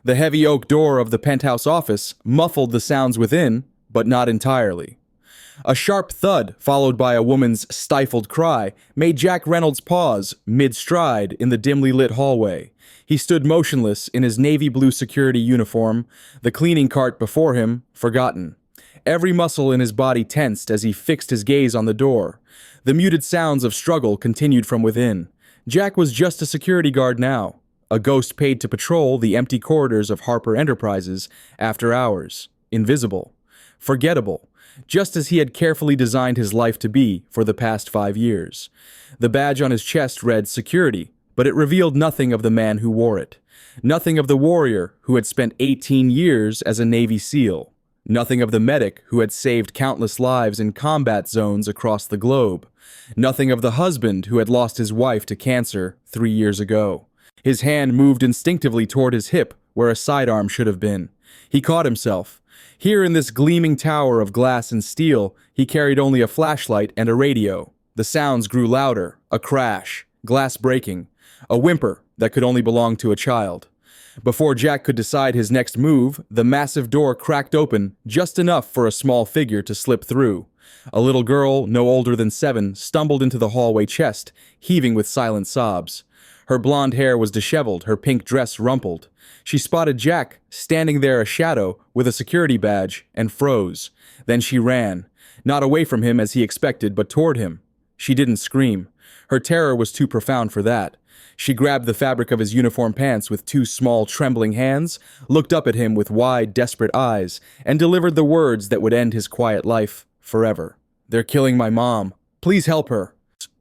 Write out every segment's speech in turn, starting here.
The heavy oak door of the penthouse office muffled the sounds within, but not entirely. A sharp thud, followed by a woman's stifled cry, made Jack Reynolds pause, mid-stride, in the dimly lit hallway. He stood motionless in his navy blue security uniform, the cleaning cart before him, forgotten. Every muscle in his body tensed as he fixed his gaze on the door. The muted sounds of struggle continued from within. Jack was just a security guard now, a ghost paid to patrol the empty corridors of Harper Enterprises after hours, invisible, forgettable, just as he had carefully designed his life to be for the past 5 years. The badge on his chest read security, but it revealed nothing of the man who wore it. Nothing of the warrior who had spent 18 years as a Navy SEAL. Nothing of the medic who had saved countless lives in combat zones across the globe. Nothing of the husband who had lost his wife to cancer 3 years ago. His hand moved instinctively toward his hip, where a sidearm should have been. He caught himself. Here in this gleaming tower of glass and steel, he carried only a flashlight and a radio. The sounds grew louder, a crash, glass breaking, a whimper that could only belong to a child. Before Jack could decide his next move, the massive door cracked open just enough for a small figure to slip through. A little girl, no older than 7, stumbled into the hallway chest, heaving with silent sobs. Her blonde hair was disheveled, her pink dress rumpled. She spotted Jack, standing there a shadow with a security badge, and froze. Then she ran, not away from him as he expected, but toward him. She didn't scream. Her terror was too profound for that. She grabbed the fabric of his uniform pants with 2 small, trembling hands, looked up at him with wide, desperate eyes, and delivered the words that would end his quiet life forever. "They're killing my mom. Please help her."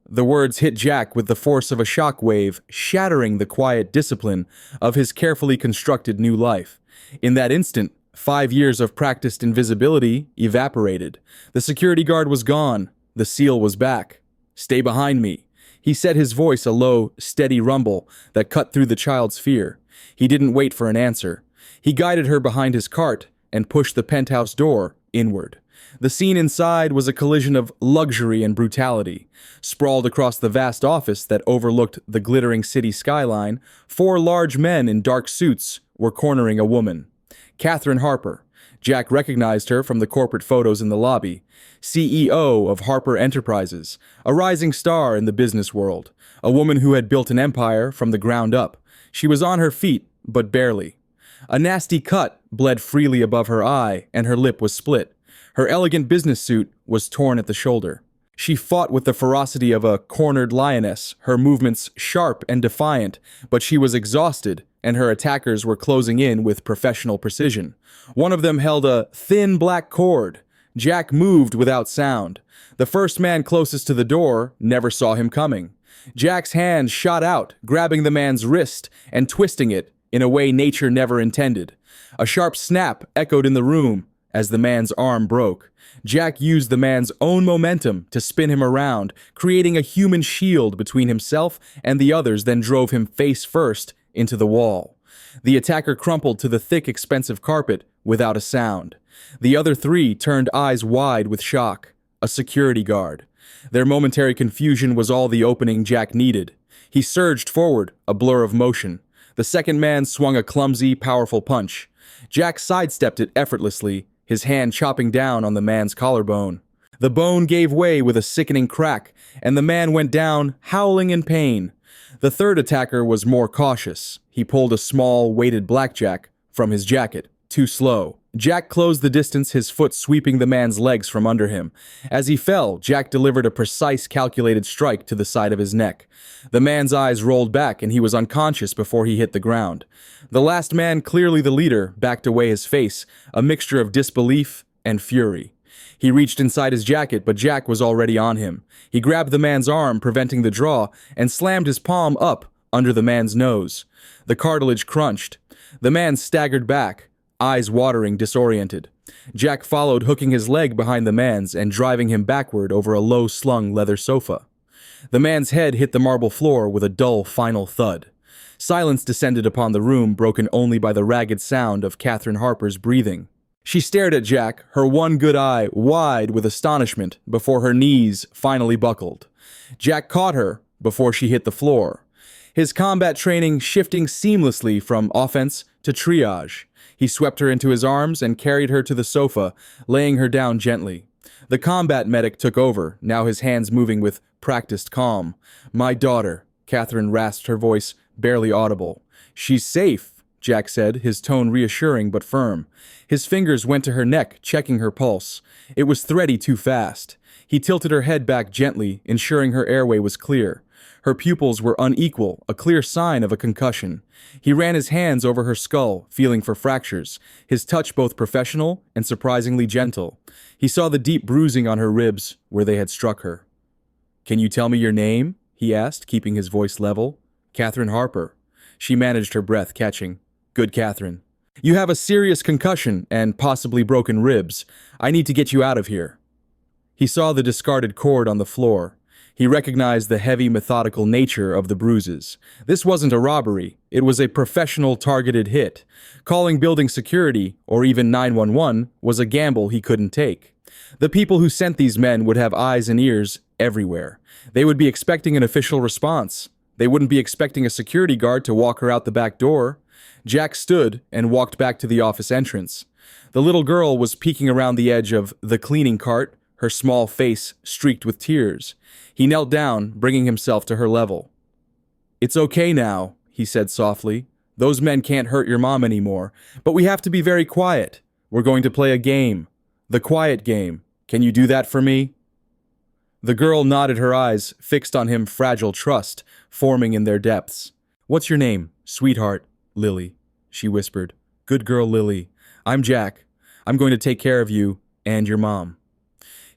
The words hit Jack with the force of a shock wave, shattering the quiet discipline of his carefully constructed new life. In that instant, 5 years of practiced invisibility evaporated. The security guard was gone. The SEAL was back. "Stay behind me." He set his voice a low, steady rumble that cut through the child's fear. He didn't wait for an answer. He guided her behind his cart and pushed the penthouse door inward. The scene inside was a collision of luxury and brutality. Sprawled across the vast office that overlooked the glittering city skyline, 4 large men in dark suits were cornering a woman. Catherine Harper. Jack recognized her from the corporate photos in the lobby. CEO of Harper Enterprises, a rising star in the business world, a woman who had built an empire from the ground up. She was on her feet, but barely. A nasty cut bled freely above her eye, and her lip was split. Her elegant business suit was torn at the shoulder. She fought with the ferocity of a cornered lioness, her movements sharp and defiant, but she was exhausted, and her attackers were closing in with professional precision. One of them held a thin black cord. Jack moved without sound. The first man closest to the door never saw him coming. Jack's hand shot out, grabbing the man's wrist and twisting it in a way nature never intended. A sharp snap echoed in the room as the man's arm broke. Jack used the man's own momentum to spin him around, creating a human shield between himself and the others, then drove him face first into the wall. The attacker crumpled to the thick, expensive carpet without a sound. The other 3 turned eyes wide with shock. A security guard. Their momentary confusion was all the opening Jack needed. He surged forward, a blur of motion. The second man swung a clumsy, powerful punch. Jack sidestepped it effortlessly, his hand chopping down on the man's collarbone. The bone gave way with a sickening crack, and the man went down, howling in pain. The third attacker was more cautious. He pulled a small, weighted blackjack from his jacket. Too slow. Jack closed the distance, his foot sweeping the man's legs from under him. As he fell, Jack delivered a precise, calculated strike to the side of his neck. The man's eyes rolled back, and he was unconscious before he hit the ground. The last man, clearly the leader, backed away, his face a mixture of disbelief and fury. He reached inside his jacket, but Jack was already on him. He grabbed the man's arm, preventing the draw, and slammed his palm up under the man's nose. The cartilage crunched. The man staggered back, eyes watering, disoriented. Jack followed, hooking his leg behind the man's and driving him backward over a low-slung leather sofa. The man's head hit the marble floor with a dull, final thud. Silence descended upon the room, broken only by the ragged sound of Catherine Harper's breathing. She stared at Jack, her one good eye wide with astonishment, before her knees finally buckled. Jack caught her before she hit the floor. his combat training shifting seamlessly from offense to triage. He swept her into his arms and carried her to the sofa, laying her down gently. The combat medic took over, now his hands moving with practiced calm. "My daughter," Catherine rasped, her voice barely audible. "She's safe," Jack said, his tone reassuring but firm. His fingers went to her neck, checking her pulse. It was thready too fast. He tilted her head back gently, ensuring her airway was clear. Her pupils were unequal, a clear sign of a concussion. He ran his hands over her skull, feeling for fractures, his touch both professional and surprisingly gentle. He saw the deep bruising on her ribs where they had struck her. "Can you tell me your name?" he asked, keeping his voice level. "Catherine Harper." She managed her breath, catching. "Good, Catherine. You have a serious concussion and possibly broken ribs. I need to get you out of here." He saw the discarded cord on the floor. He recognized the heavy, methodical nature of the bruises. This wasn't a robbery. It was a professional targeted hit. Calling building security, or even 911, was a gamble he couldn't take. The people who sent these men would have eyes and ears everywhere. They would be expecting an official response. They wouldn't be expecting a security guard to walk her out the back door. Jack stood and walked back to the office entrance. The little girl was peeking around the edge of the cleaning cart, her small face streaked with tears. He knelt down, bringing himself to her level. "It's okay now," he said softly. "Those men can't hurt your mom anymore, but we have to be very quiet. We're going to play a game. The quiet game. Can you do that for me?" The girl nodded, her eyes fixed on him, fragile trust forming in their depths. "What's your name, sweetheart?" "Lily," she whispered. "Good girl, Lily. I'm Jack. I'm going to take care of you and your mom."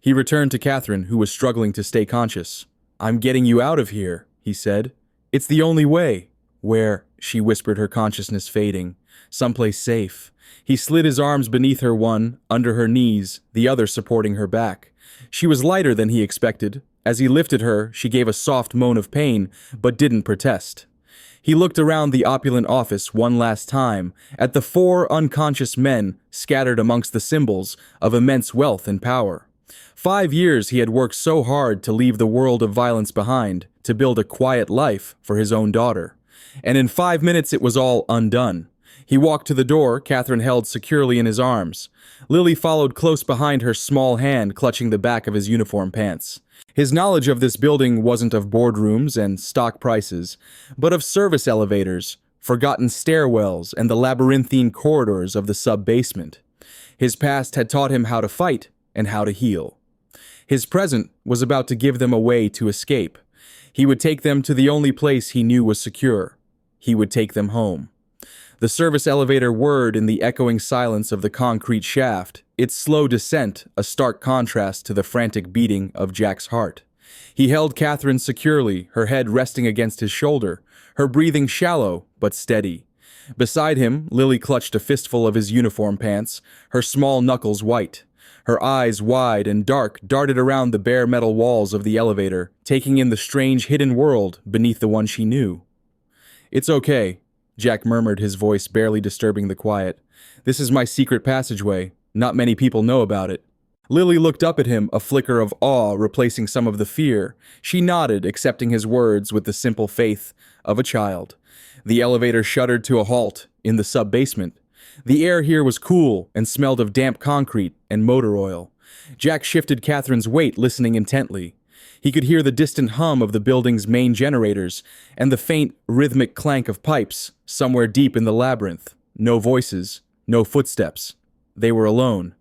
He returned to Catherine, who was struggling to stay conscious. "I'm getting you out of here," he said. "It's the only way." "Where?" she whispered, her consciousness fading. "Someplace safe." He slid his arms beneath her, one under her knees, the other supporting her back. She was lighter than he expected. As he lifted her, she gave a soft moan of pain, but didn't protest. He looked around the opulent office one last time, at the 4 unconscious men scattered amongst the symbols of immense wealth and power. 5 years he had worked so hard to leave the world of violence behind, to build a quiet life for his own daughter. And in 5 minutes it was all undone. He walked to the door, Catherine held securely in his arms. Lily followed close behind, her small hand clutching the back of his uniform pants. His knowledge of this building wasn't of boardrooms and stock prices, but of service elevators, forgotten stairwells, and the labyrinthine corridors of the sub-basement. His past had taught him how to fight and how to heal. His present was about to give them a way to escape. He would take them to the only place he knew was secure. He would take them home. The service elevator whirred in the echoing silence of the concrete shaft, its slow descent a stark contrast to the frantic beating of Jack's heart. He held Catherine securely, her head resting against his shoulder, her breathing shallow but steady. Beside him, Lily clutched a fistful of his uniform pants, her small knuckles white. Her eyes, wide and dark, darted around the bare metal walls of the elevator, taking in the strange hidden world beneath the one she knew. "It's okay," Jack murmured, his voice barely disturbing the quiet. "This is my secret passageway. Not many people know about it." Lily looked up at him, a flicker of awe replacing some of the fear. She nodded, accepting his words with the simple faith of a child. The elevator shuddered to a halt in the sub-basement. The air here was cool and smelled of damp concrete and motor oil. Jack shifted Catherine's weight, listening intently. He could hear the distant hum of the building's main generators and the faint, rhythmic clank of pipes somewhere deep in the labyrinth. No voices, no footsteps. They were alone.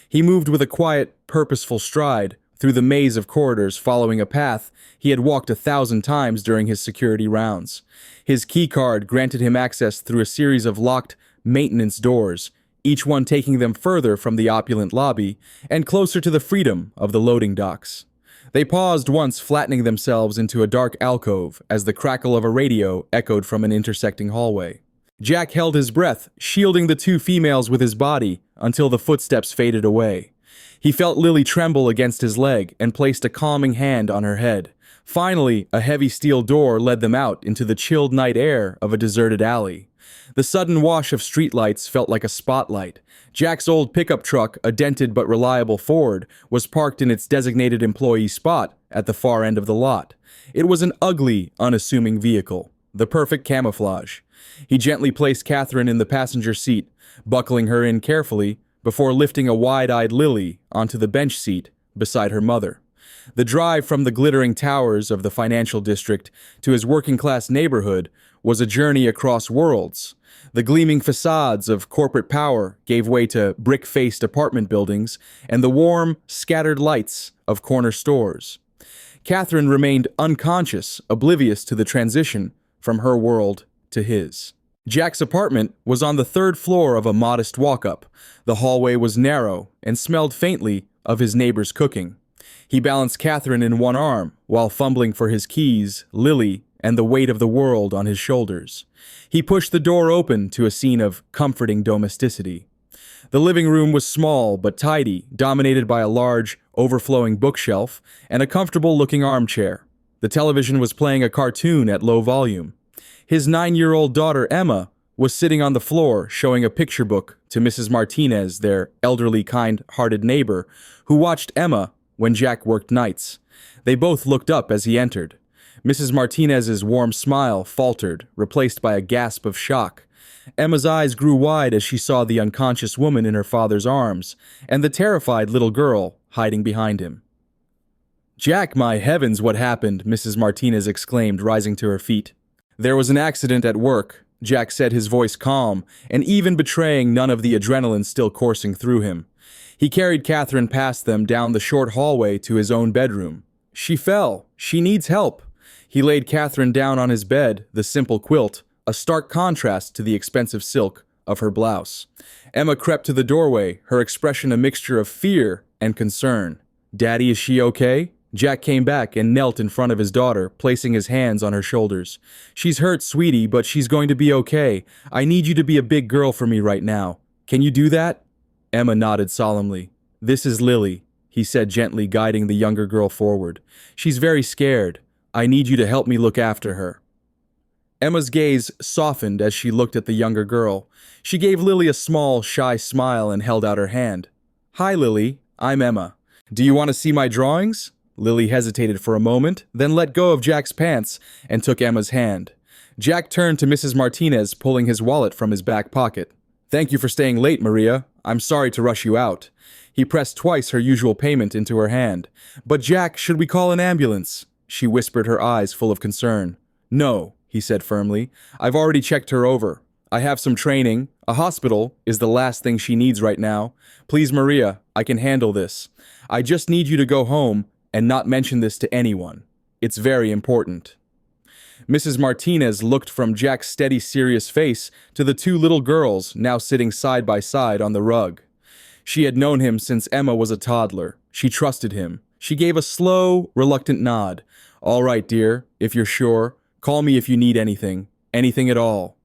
He moved with a quiet, purposeful stride through the maze of corridors, following a path he had walked 1,000 times during his security rounds. His keycard granted him access through a series of locked maintenance doors, each one taking them further from the opulent lobby and closer to the freedom of the loading docks. They paused once, flattening themselves into a dark alcove as the crackle of a radio echoed from an intersecting hallway. Jack held his breath, shielding the 2 females with his body until the footsteps faded away. He felt Lily tremble against his leg and placed a calming hand on her head. Finally, a heavy steel door led them out into the chilled night air of a deserted alley. The sudden wash of streetlights felt like a spotlight. Jack's old pickup truck, a dented but reliable Ford, was parked in its designated employee spot at the far end of the lot. It was an ugly, unassuming vehicle. the perfect camouflage. He gently placed Catherine in the passenger seat, buckling her in carefully before lifting a wide-eyed Lily onto the bench seat beside her mother. The drive from the glittering towers of the financial district to his working-class neighborhood was a journey across worlds. The gleaming facades of corporate power gave way to brick-faced apartment buildings and the warm, scattered lights of corner stores. Catherine remained unconscious, oblivious to the transition from her world to his. Jack's apartment was on the third floor of a modest walk-up. The hallway was narrow and smelled faintly of his neighbor's cooking. He balanced Catherine in one arm while fumbling for his keys, Lily, and the weight of the world on his shoulders. He pushed the door open to a scene of comforting domesticity. The living room was small but tidy, dominated by a large, overflowing bookshelf and a comfortable-looking armchair. The television was playing a cartoon at low volume. His 9-year-old daughter, Emma, was sitting on the floor showing a picture book to Mrs. Martinez, their elderly, kind-hearted neighbor, who watched Emma when Jack worked nights. They both looked up as he entered. Mrs. Martinez's warm smile faltered, replaced by a gasp of shock. Emma's eyes grew wide as she saw the unconscious woman in her father's arms, and the terrified little girl hiding behind him. "Jack, my heavens, what happened?" Mrs. Martinez exclaimed, rising to her feet. "There was an accident at work," Jack said, his voice calm, and even betraying none of the adrenaline still coursing through him. He carried Catherine past them down the short hallway to his own bedroom. "She fell. She needs help." He laid Catherine down on his bed, the simple quilt, a stark contrast to the expensive silk of her blouse. Emma crept to the doorway, her expression a mixture of fear and concern. "Daddy, is she okay?" Jack came back and knelt in front of his daughter, placing his hands on her shoulders. "She's hurt, sweetie, but she's going to be okay. I need you to be a big girl for me right now. Can you do that?" Emma nodded solemnly. "This is Lily," he said gently, guiding the younger girl forward. "She's very scared. I need you to help me look after her." Emma's gaze softened as she looked at the younger girl. She gave Lily a small, shy smile and held out her hand. "Hi, Lily. I'm Emma. Do you want to see my drawings?" Lily hesitated for a moment, then let go of Jack's pants and took Emma's hand. Jack turned to Mrs. Martinez, pulling his wallet from his back pocket. "Thank you for staying late, Maria. I'm sorry to rush you out." He pressed twice her usual payment into her hand. "But Jack, should we call an ambulance?" She whispered, her eyes full of concern. "No," he said firmly. "I've already checked her over. I have some training. A hospital is the last thing she needs right now. Please, Maria, I can handle this. I just need you to go home and not mention this to anyone. It's very important." Mrs. Martinez looked from Jack's steady, serious face to the two little girls now sitting side by side on the rug. She had known him since Emma was a toddler. She trusted him. She gave a slow, reluctant nod. "All right, dear, if you're sure. Call me if you need anything. Anything at all."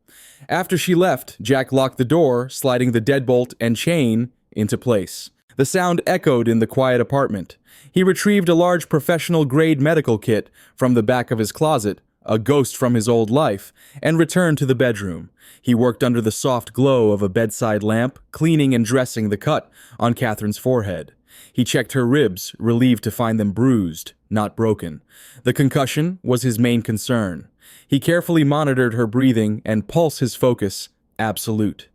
After she left, Jack locked the door, sliding the deadbolt and chain into place. The sound echoed in the quiet apartment. He retrieved a large professional-grade medical kit from the back of his closet, a ghost from his old life, and returned to the bedroom. He worked under the soft glow of a bedside lamp, cleaning and dressing the cut on Catherine's forehead. He checked her ribs, relieved to find them bruised, not broken. The concussion was his main concern. He carefully monitored her breathing and pulse, his focus absolute.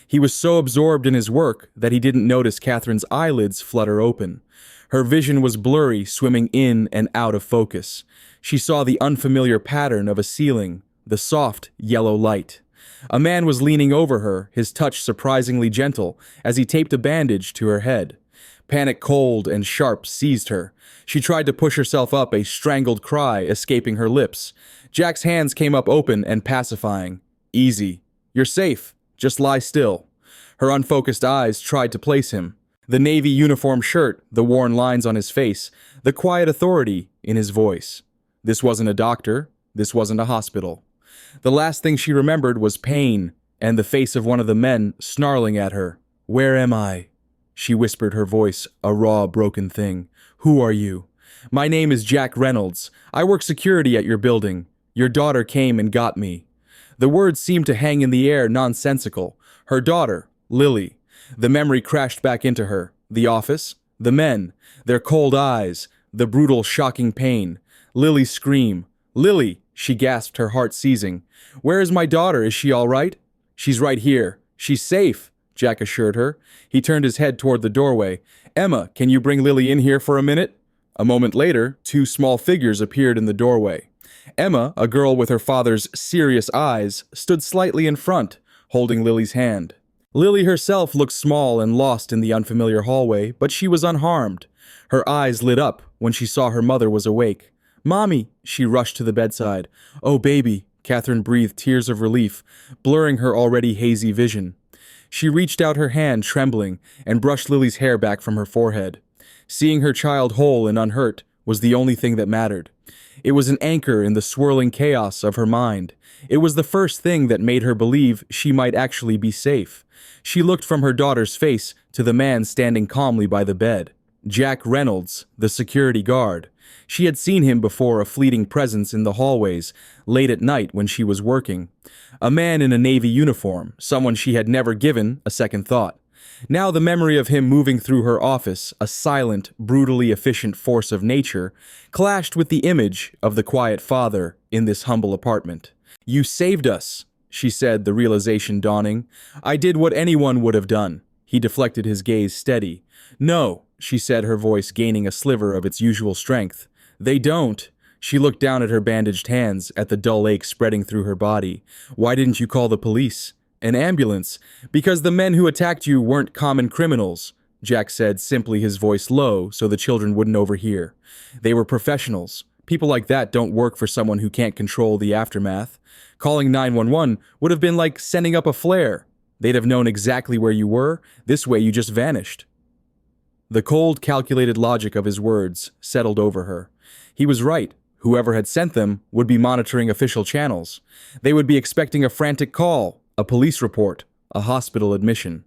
He was so absorbed in his work that he didn't notice Catherine's eyelids flutter open. Her vision was blurry, swimming in and out of focus. She saw the unfamiliar pattern of a ceiling, the soft, yellow light. A man was leaning over her, his touch surprisingly gentle, as he taped a bandage to her head. Panic, cold and sharp, seized her. She tried to push herself up, a strangled cry escaping her lips. Jack's hands came up open and pacifying. "Easy. You're safe. Just lie still." Her unfocused eyes tried to place him. The navy uniform shirt, the worn lines on his face, the quiet authority in his voice. This wasn't a doctor. This wasn't a hospital. The last thing she remembered was pain and the face of one of the men snarling at her. "Where am I?" She whispered, her voice a raw, broken thing. "Who are you?" "My name is Jack Reynolds. I work security at your building. Your daughter came and got me." The words seemed to hang in the air, nonsensical. Her daughter, Lily. The memory crashed back into her. The office, the men, their cold eyes, the brutal, shocking pain. Lily's scream. "Lily, She gasped, her heart seizing. "Where is my daughter? Is she all right?" "She's right here. She's safe," Jack assured her. He turned his head toward the doorway. "Emma, can you bring Lily in here for a minute?" A moment later, two small figures appeared in the doorway. Emma, a girl with her father's serious eyes, stood slightly in front, holding Lily's hand. Lily herself looked small and lost in the unfamiliar hallway, but she was unharmed. Her eyes lit up when she saw her mother was awake. "Mommy!" She rushed to the bedside. "Oh, baby!" Catherine breathed tears of relief, blurring her already hazy vision. She reached out her hand, trembling, and brushed Lily's hair back from her forehead. Seeing her child whole and unhurt was the only thing that mattered. It was an anchor in the swirling chaos of her mind. It was the first thing that made her believe she might actually be safe. She looked from her daughter's face to the man standing calmly by the bed. Jack Reynolds, the security guard. She had seen him before, a fleeting presence in the hallways, late at night when she was working. A man in a Navy uniform, someone she had never given a second thought. Now the memory of him moving through her office, a silent, brutally efficient force of nature, clashed with the image of the quiet father in this humble apartment. "You saved us," she said, the realization dawning. "I did what anyone would have done." He deflected his gaze steady. "No," she said, her voice gaining a sliver of its usual strength. "They don't." She looked down at her bandaged hands, at the dull ache spreading through her body. "Why didn't you call the police?" "An ambulance. Because the men who attacked you weren't common criminals," Jack said, simply, his voice low so the children wouldn't overhear. "They were professionals. People like that don't work for someone who can't control the aftermath. Calling 911 would have been like sending up a flare. They'd have known exactly where you were. This way you just vanished." The cold, calculated logic of his words settled over her. He was right. Whoever had sent them would be monitoring official channels. They would be expecting a frantic call, a police report, a hospital admission.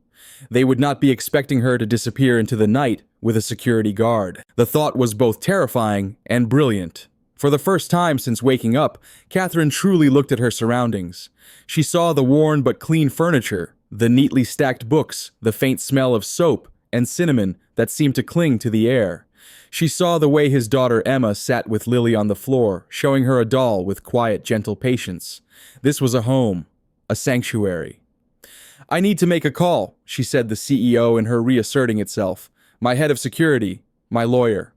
They would not be expecting her to disappear into the night with a security guard. The thought was both terrifying and brilliant. For the first time since waking up, Catherine truly looked at her surroundings. She saw the worn but clean furniture, the neatly stacked books, the faint smell of soap and cinnamon that seemed to cling to the air. She saw the way his daughter Emma sat with Lily on the floor, showing her a doll with quiet, gentle patience. This was a home, a sanctuary. "I need to make a call," she said, the CEO in her reasserting itself. "My head of security, my lawyer."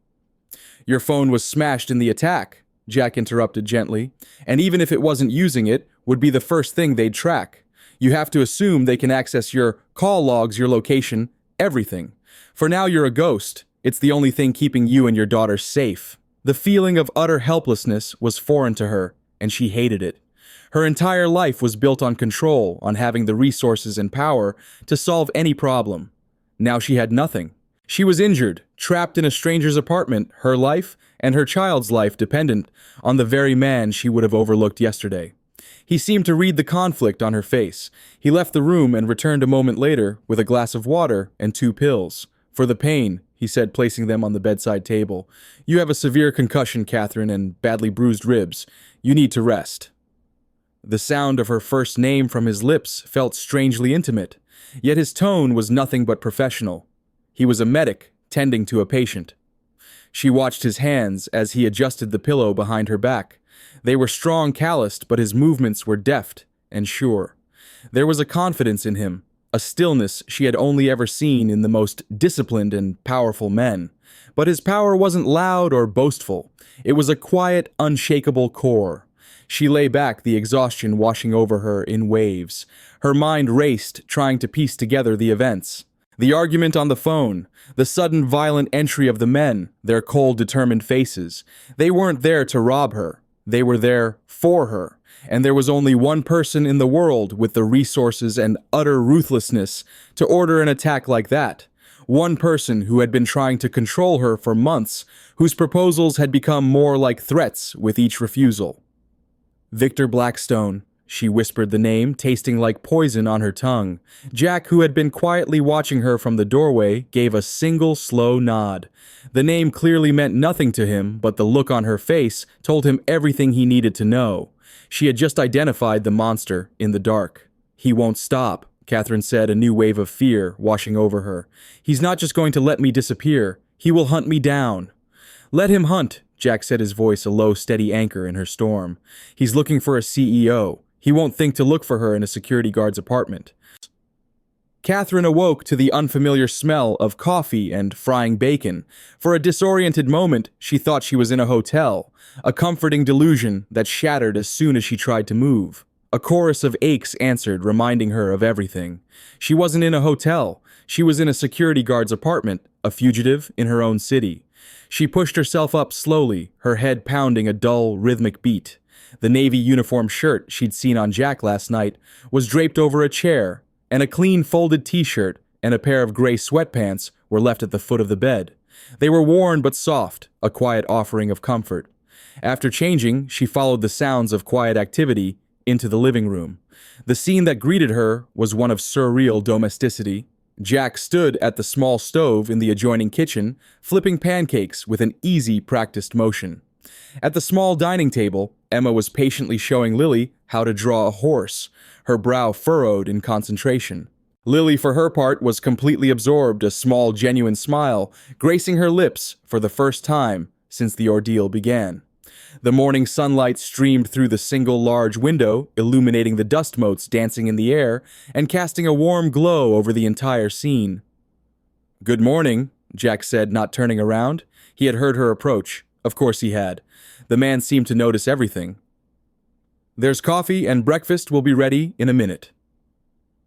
"Your phone was smashed in the attack," Jack interrupted gently, "and even if it wasn't using it, would be the first thing they'd track. You have to assume they can access your call logs, your location, everything. For now you're a ghost. It's the only thing keeping you and your daughter safe." The feeling of utter helplessness was foreign to her, and she hated it. Her entire life was built on control, on having the resources and power to solve any problem. Now she had nothing. She was injured, trapped in a stranger's apartment, her life and her child's life dependent on the very man she would have overlooked yesterday. He seemed to read the conflict on her face. He left the room and returned a moment later with a glass of water and 2 pills. "For the pain," he said, placing them on the bedside table. "You have a severe concussion, Catherine, and badly bruised ribs. You need to rest." The sound of her first name from his lips felt strangely intimate, yet his tone was nothing but professional. He was a medic tending to a patient. She watched his hands as he adjusted the pillow behind her back. They were strong, calloused, but his movements were deft and sure. There was a confidence in him, a stillness she had only ever seen in the most disciplined and powerful men. But his power wasn't loud or boastful. It was a quiet, unshakable core. She lay back, the exhaustion washing over her in waves. Her mind raced, trying to piece together the events. The argument on the phone, the sudden violent entry of the men, their cold, determined faces. They weren't there to rob her. They were there for her. And there was only one person in the world with the resources and utter ruthlessness to order an attack like that. One person who had been trying to control her for months, whose proposals had become more like threats with each refusal. Victor Blackstone. She whispered the name, tasting like poison on her tongue. Jack, who had been quietly watching her from the doorway, gave a single slow nod. The name clearly meant nothing to him, but the look on her face told him everything he needed to know. She had just identified the monster in the dark. "He won't stop," Catherine said, a new wave of fear washing over her. "He's not just going to let me disappear. He will hunt me down." "Let him hunt," Jack said, his voice a low, steady anchor in her storm. "He's looking for a CEO. He won't think to look for her in a security guard's apartment." Catherine awoke to the unfamiliar smell of coffee and frying bacon. For a disoriented moment, she thought she was in a hotel, a comforting delusion that shattered as soon as she tried to move. A chorus of aches answered, reminding her of everything. She wasn't in a hotel. She was in a security guard's apartment, a fugitive in her own city. She pushed herself up slowly, her head pounding a dull, rhythmic beat. The navy uniform shirt she'd seen on Jack last night was draped over a chair, and a clean folded t-shirt and a pair of gray sweatpants were left at the foot of the bed. They were worn but soft, a quiet offering of comfort. After changing, she followed the sounds of quiet activity into the living room. The scene that greeted her was one of surreal domesticity. Jack stood at the small stove in the adjoining kitchen, flipping pancakes with an easy, practiced motion. At the small dining table, Emma was patiently showing Lily how to draw a horse, her brow furrowed in concentration. Lily, for her part, was completely absorbed, a small, genuine smile gracing her lips for the first time since the ordeal began. The morning sunlight streamed through the single large window, illuminating the dust motes dancing in the air and casting a warm glow over the entire scene. "Good morning," Jack said, not turning around. He had heard her approach. Of course he had. The man seemed to notice everything. "There's coffee and breakfast will be ready in a minute."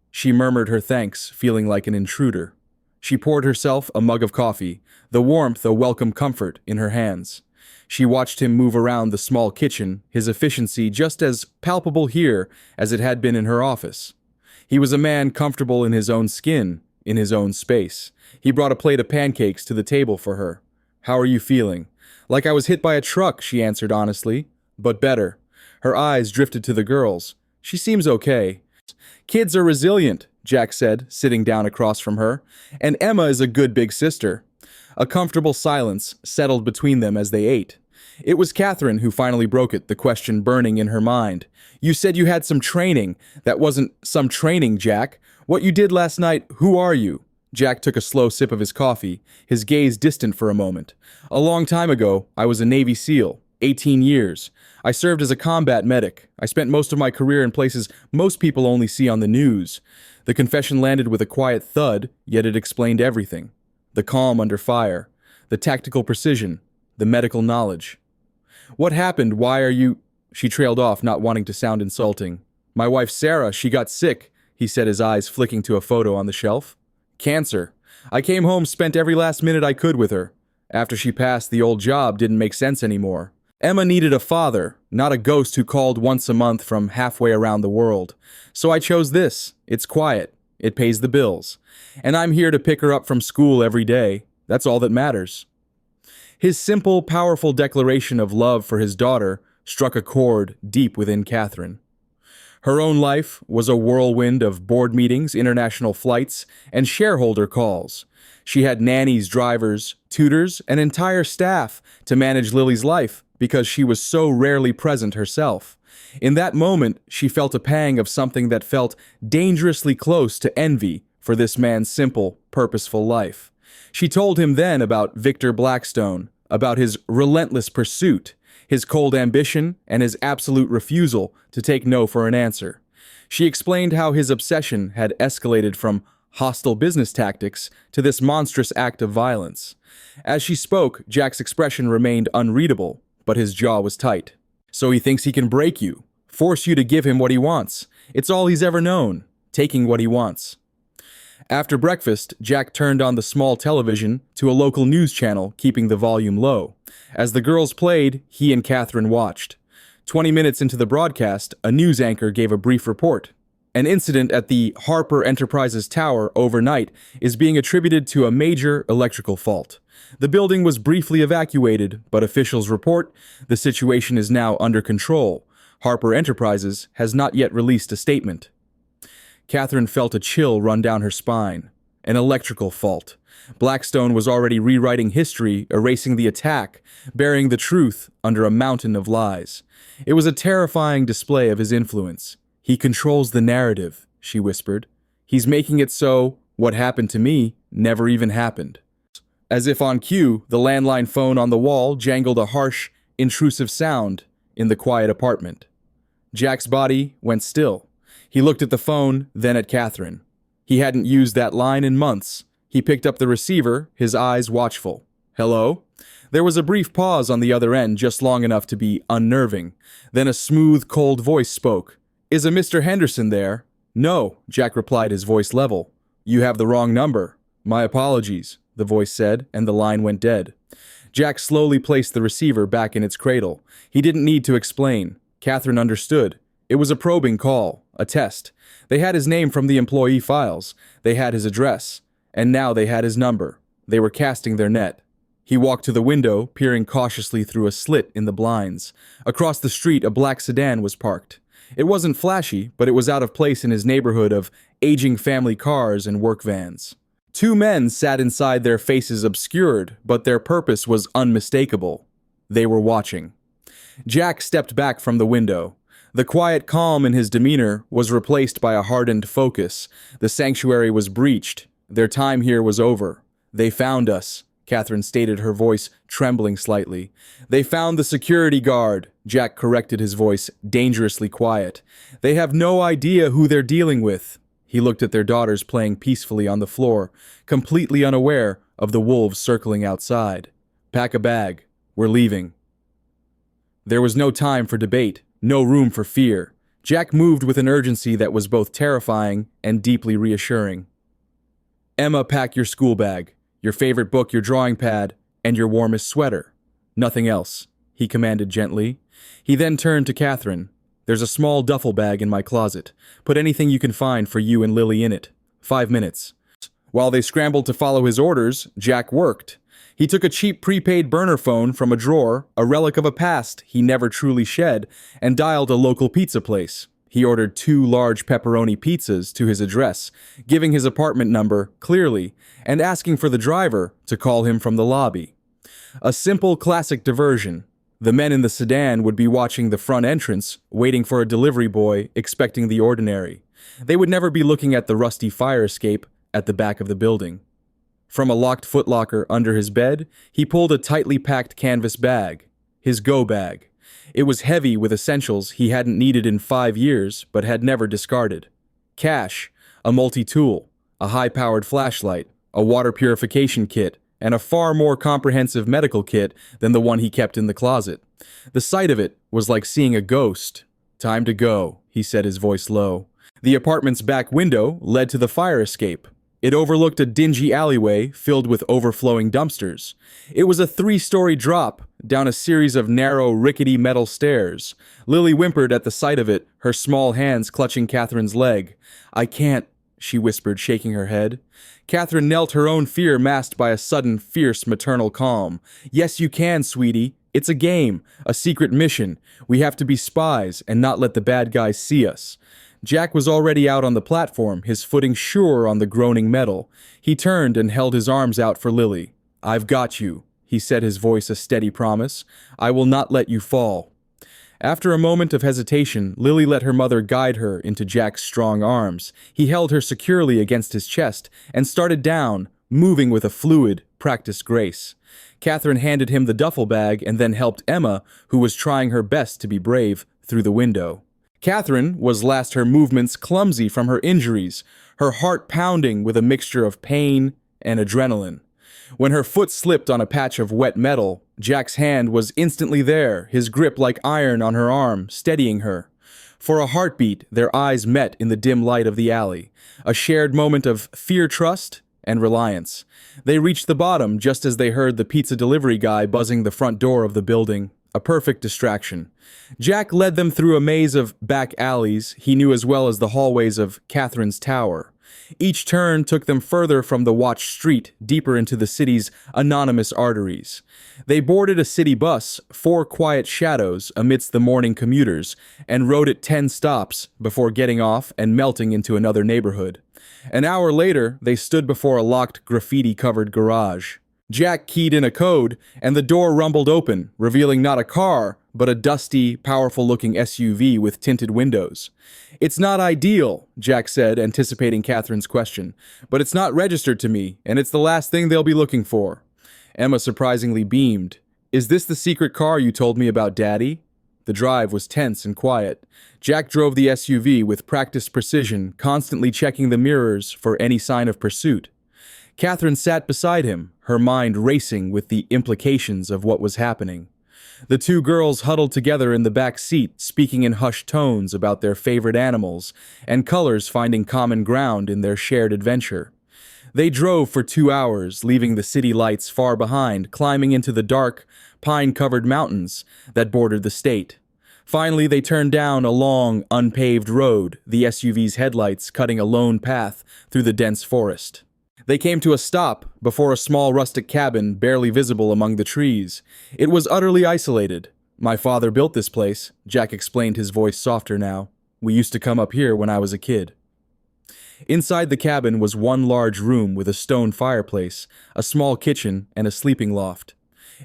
She murmured her thanks, feeling like an intruder. She poured herself a mug of coffee, the warmth a welcome comfort in her hands. She watched him move around the small kitchen, his efficiency just as palpable here as it had been in her office. He was a man comfortable in his own skin, in his own space. He brought a plate of pancakes to the table for her. "How are you feeling?" "Like I was hit by a truck," she answered honestly, "but better." Her eyes drifted to the girls. "She seems okay." "Kids are resilient," Jack said, sitting down across from her, "and Emma is a good big sister." A comfortable silence settled between them as they ate. It was Catherine who finally broke it, the question burning in her mind. "You said you had some training. That wasn't some training, Jack. What you did last night, who are you?" Jack took a slow sip of his coffee, his gaze distant for a moment. "A long time ago, I was a Navy SEAL, 18 years. I served as a combat medic. I spent most of my career in places most people only see on the news." The confession landed with a quiet thud, yet it explained everything. The calm under fire, the tactical precision, the medical knowledge. "What happened? Why are you—" She trailed off, not wanting to sound insulting. "My wife Sarah, she got sick," he said, his eyes flicking to a photo on the shelf. "Cancer. I came home, spent every last minute I could with her. After she passed, the old job didn't make sense anymore. Emma needed a father, not a ghost who called once a month from halfway around the world. So I chose this. It's quiet. It pays the bills. And I'm here to pick her up from school every day. That's all that matters." His simple, powerful declaration of love for his daughter struck a chord deep within Catherine. Her own life was a whirlwind of board meetings, international flights, and shareholder calls. She had nannies, drivers, tutors, an entire staff to manage Lily's life because she was so rarely present herself. In that moment, she felt a pang of something that felt dangerously close to envy for this man's simple, purposeful life. She told him then about Victor Blackstone, about his relentless pursuit, his cold ambition, and his absolute refusal to take no for an answer. She explained how his obsession had escalated from hostile business tactics to this monstrous act of violence. As she spoke, Jack's expression remained unreadable, but his jaw was tight. "So he thinks he can break you, force you to give him what he wants. It's all he's ever known, taking what he wants." After breakfast, Jack turned on the small television to a local news channel, keeping the volume low. As the girls played, he and Catherine watched. 20 minutes into the broadcast, a news anchor gave a brief report. An incident at the Harper Enterprises Tower overnight is being attributed to a major electrical fault. The building was briefly evacuated, but officials report the situation is now under control. Harper Enterprises has not yet released a statement. Catherine felt a chill run down her spine. An electrical fault. Blackstone was already rewriting history, erasing the attack, burying the truth under a mountain of lies. It was a terrifying display of his influence. "He controls the narrative," she whispered. "He's making it so what happened to me never even happened." As if on cue, the landline phone on the wall jangled a harsh, intrusive sound in the quiet apartment. Jack's body went still. He looked at the phone, then at Catherine. He hadn't used that line in months. He picked up the receiver, his eyes watchful. "Hello?" There was a brief pause on the other end, just long enough to be unnerving. Then a smooth, cold voice spoke. "Is a Mr. Henderson there?" "No," Jack replied, his voice level. "You have the wrong number." "My apologies," the voice said, and the line went dead. Jack slowly placed the receiver back in its cradle. He didn't need to explain. Catherine understood. It was a probing call, a test. They had his name from the employee files. They had his address. And now they had his number. They were casting their net. He walked to the window, peering cautiously through a slit in the blinds. Across the street, a black sedan was parked. It wasn't flashy, but it was out of place in his neighborhood of aging family cars and work vans. Two men sat inside, their faces obscured, but their purpose was unmistakable. They were watching. Jack stepped back from the window. The quiet calm in his demeanor was replaced by a hardened focus. The sanctuary was breached. Their time here was over. "They found us," Catherine stated, her voice trembling slightly. "They found the security guard," Jack corrected, his voice dangerously quiet. "They have no idea who they're dealing with." He looked at their daughters playing peacefully on the floor, completely unaware of the wolves circling outside. "Pack a bag. We're leaving." There was no time for debate, no room for fear. Jack moved with an urgency that was both terrifying and deeply reassuring. "Emma, pack your school bag, your favorite book, your drawing pad, and your warmest sweater. Nothing else," he commanded gently. He then turned to Catherine. "There's a small duffel bag in my closet. Put anything you can find for you and Lily in it. 5 minutes." While they scrambled to follow his orders, Jack worked. He took a cheap prepaid burner phone from a drawer, a relic of a past he never truly shed, and dialed a local pizza place. He ordered 2 large pepperoni pizzas to his address, giving his apartment number clearly, and asking for the driver to call him from the lobby. A simple, classic diversion. The men in the sedan would be watching the front entrance, waiting for a delivery boy, expecting the ordinary. They would never be looking at the rusty fire escape at the back of the building. From a locked footlocker under his bed, he pulled a tightly packed canvas bag, his go bag. It was heavy with essentials he hadn't needed in 5 years, but had never discarded. Cash, a multi-tool, a high-powered flashlight, a water purification kit, and a far more comprehensive medical kit than the one he kept in the closet. The sight of it was like seeing a ghost. "Time to go," he said, his voice low. The apartment's back window led to the fire escape. It overlooked a dingy alleyway filled with overflowing dumpsters. It was a 3-story drop down a series of narrow, rickety metal stairs. Lily whimpered at the sight of it, her small hands clutching Catherine's leg. "I can't," she whispered, shaking her head. Catherine knelt, her own fear masked by a sudden, fierce maternal calm. "Yes, you can, sweetie. It's a game, a secret mission. We have to be spies and not let the bad guys see us." Jack was already out on the platform, his footing sure on the groaning metal. He turned and held his arms out for Lily. "I've got you," he said, his voice a steady promise. "I will not let you fall." After a moment of hesitation, Lily let her mother guide her into Jack's strong arms. He held her securely against his chest and started down, moving with a fluid, practiced grace. Catherine handed him the duffel bag and then helped Emma, who was trying her best to be brave, through the window. Catherine was last, her movements clumsy from her injuries, her heart pounding with a mixture of pain and adrenaline. When her foot slipped on a patch of wet metal, Jack's hand was instantly there, his grip like iron on her arm, steadying her. For a heartbeat, their eyes met in the dim light of the alley, a shared moment of fear-trust and reliance. They reached the bottom just as they heard the pizza delivery guy buzzing the front door of the building, a perfect distraction. Jack led them through a maze of back alleys he knew as well as the hallways of Catherine's tower. Each turn took them further from the watched street, deeper into the city's anonymous arteries. They boarded a city bus, 4 quiet shadows amidst the morning commuters, and rode it 10 stops before getting off and melting into another neighborhood. An hour later, they stood before a locked, graffiti-covered garage. Jack keyed in a code, and the door rumbled open, revealing not a car, but a dusty, powerful-looking SUV with tinted windows. "It's not ideal," Jack said, anticipating Catherine's question, "but it's not registered to me, and it's the last thing they'll be looking for." Emma surprisingly beamed. Is this the secret car you told me about, Daddy? The drive was tense and quiet. Jack drove the SUV with practiced precision, constantly checking the mirrors for any sign of pursuit. Catherine sat beside him, her mind racing with the implications of what was happening. The two girls huddled together in the back seat, speaking in hushed tones about their favorite animals, and colors finding common ground in their shared adventure. They drove for 2 hours, leaving the city lights far behind, climbing into the dark, pine-covered mountains that bordered the state. Finally, they turned down a long, unpaved road, the SUV's headlights cutting a lone path through the dense forest. They came to a stop before a small rustic cabin barely visible among the trees. It was utterly isolated. My father built this place, Jack explained, his voice softer now. We used to come up here when I was a kid. Inside the cabin was one large room with a stone fireplace, a small kitchen, and a sleeping loft.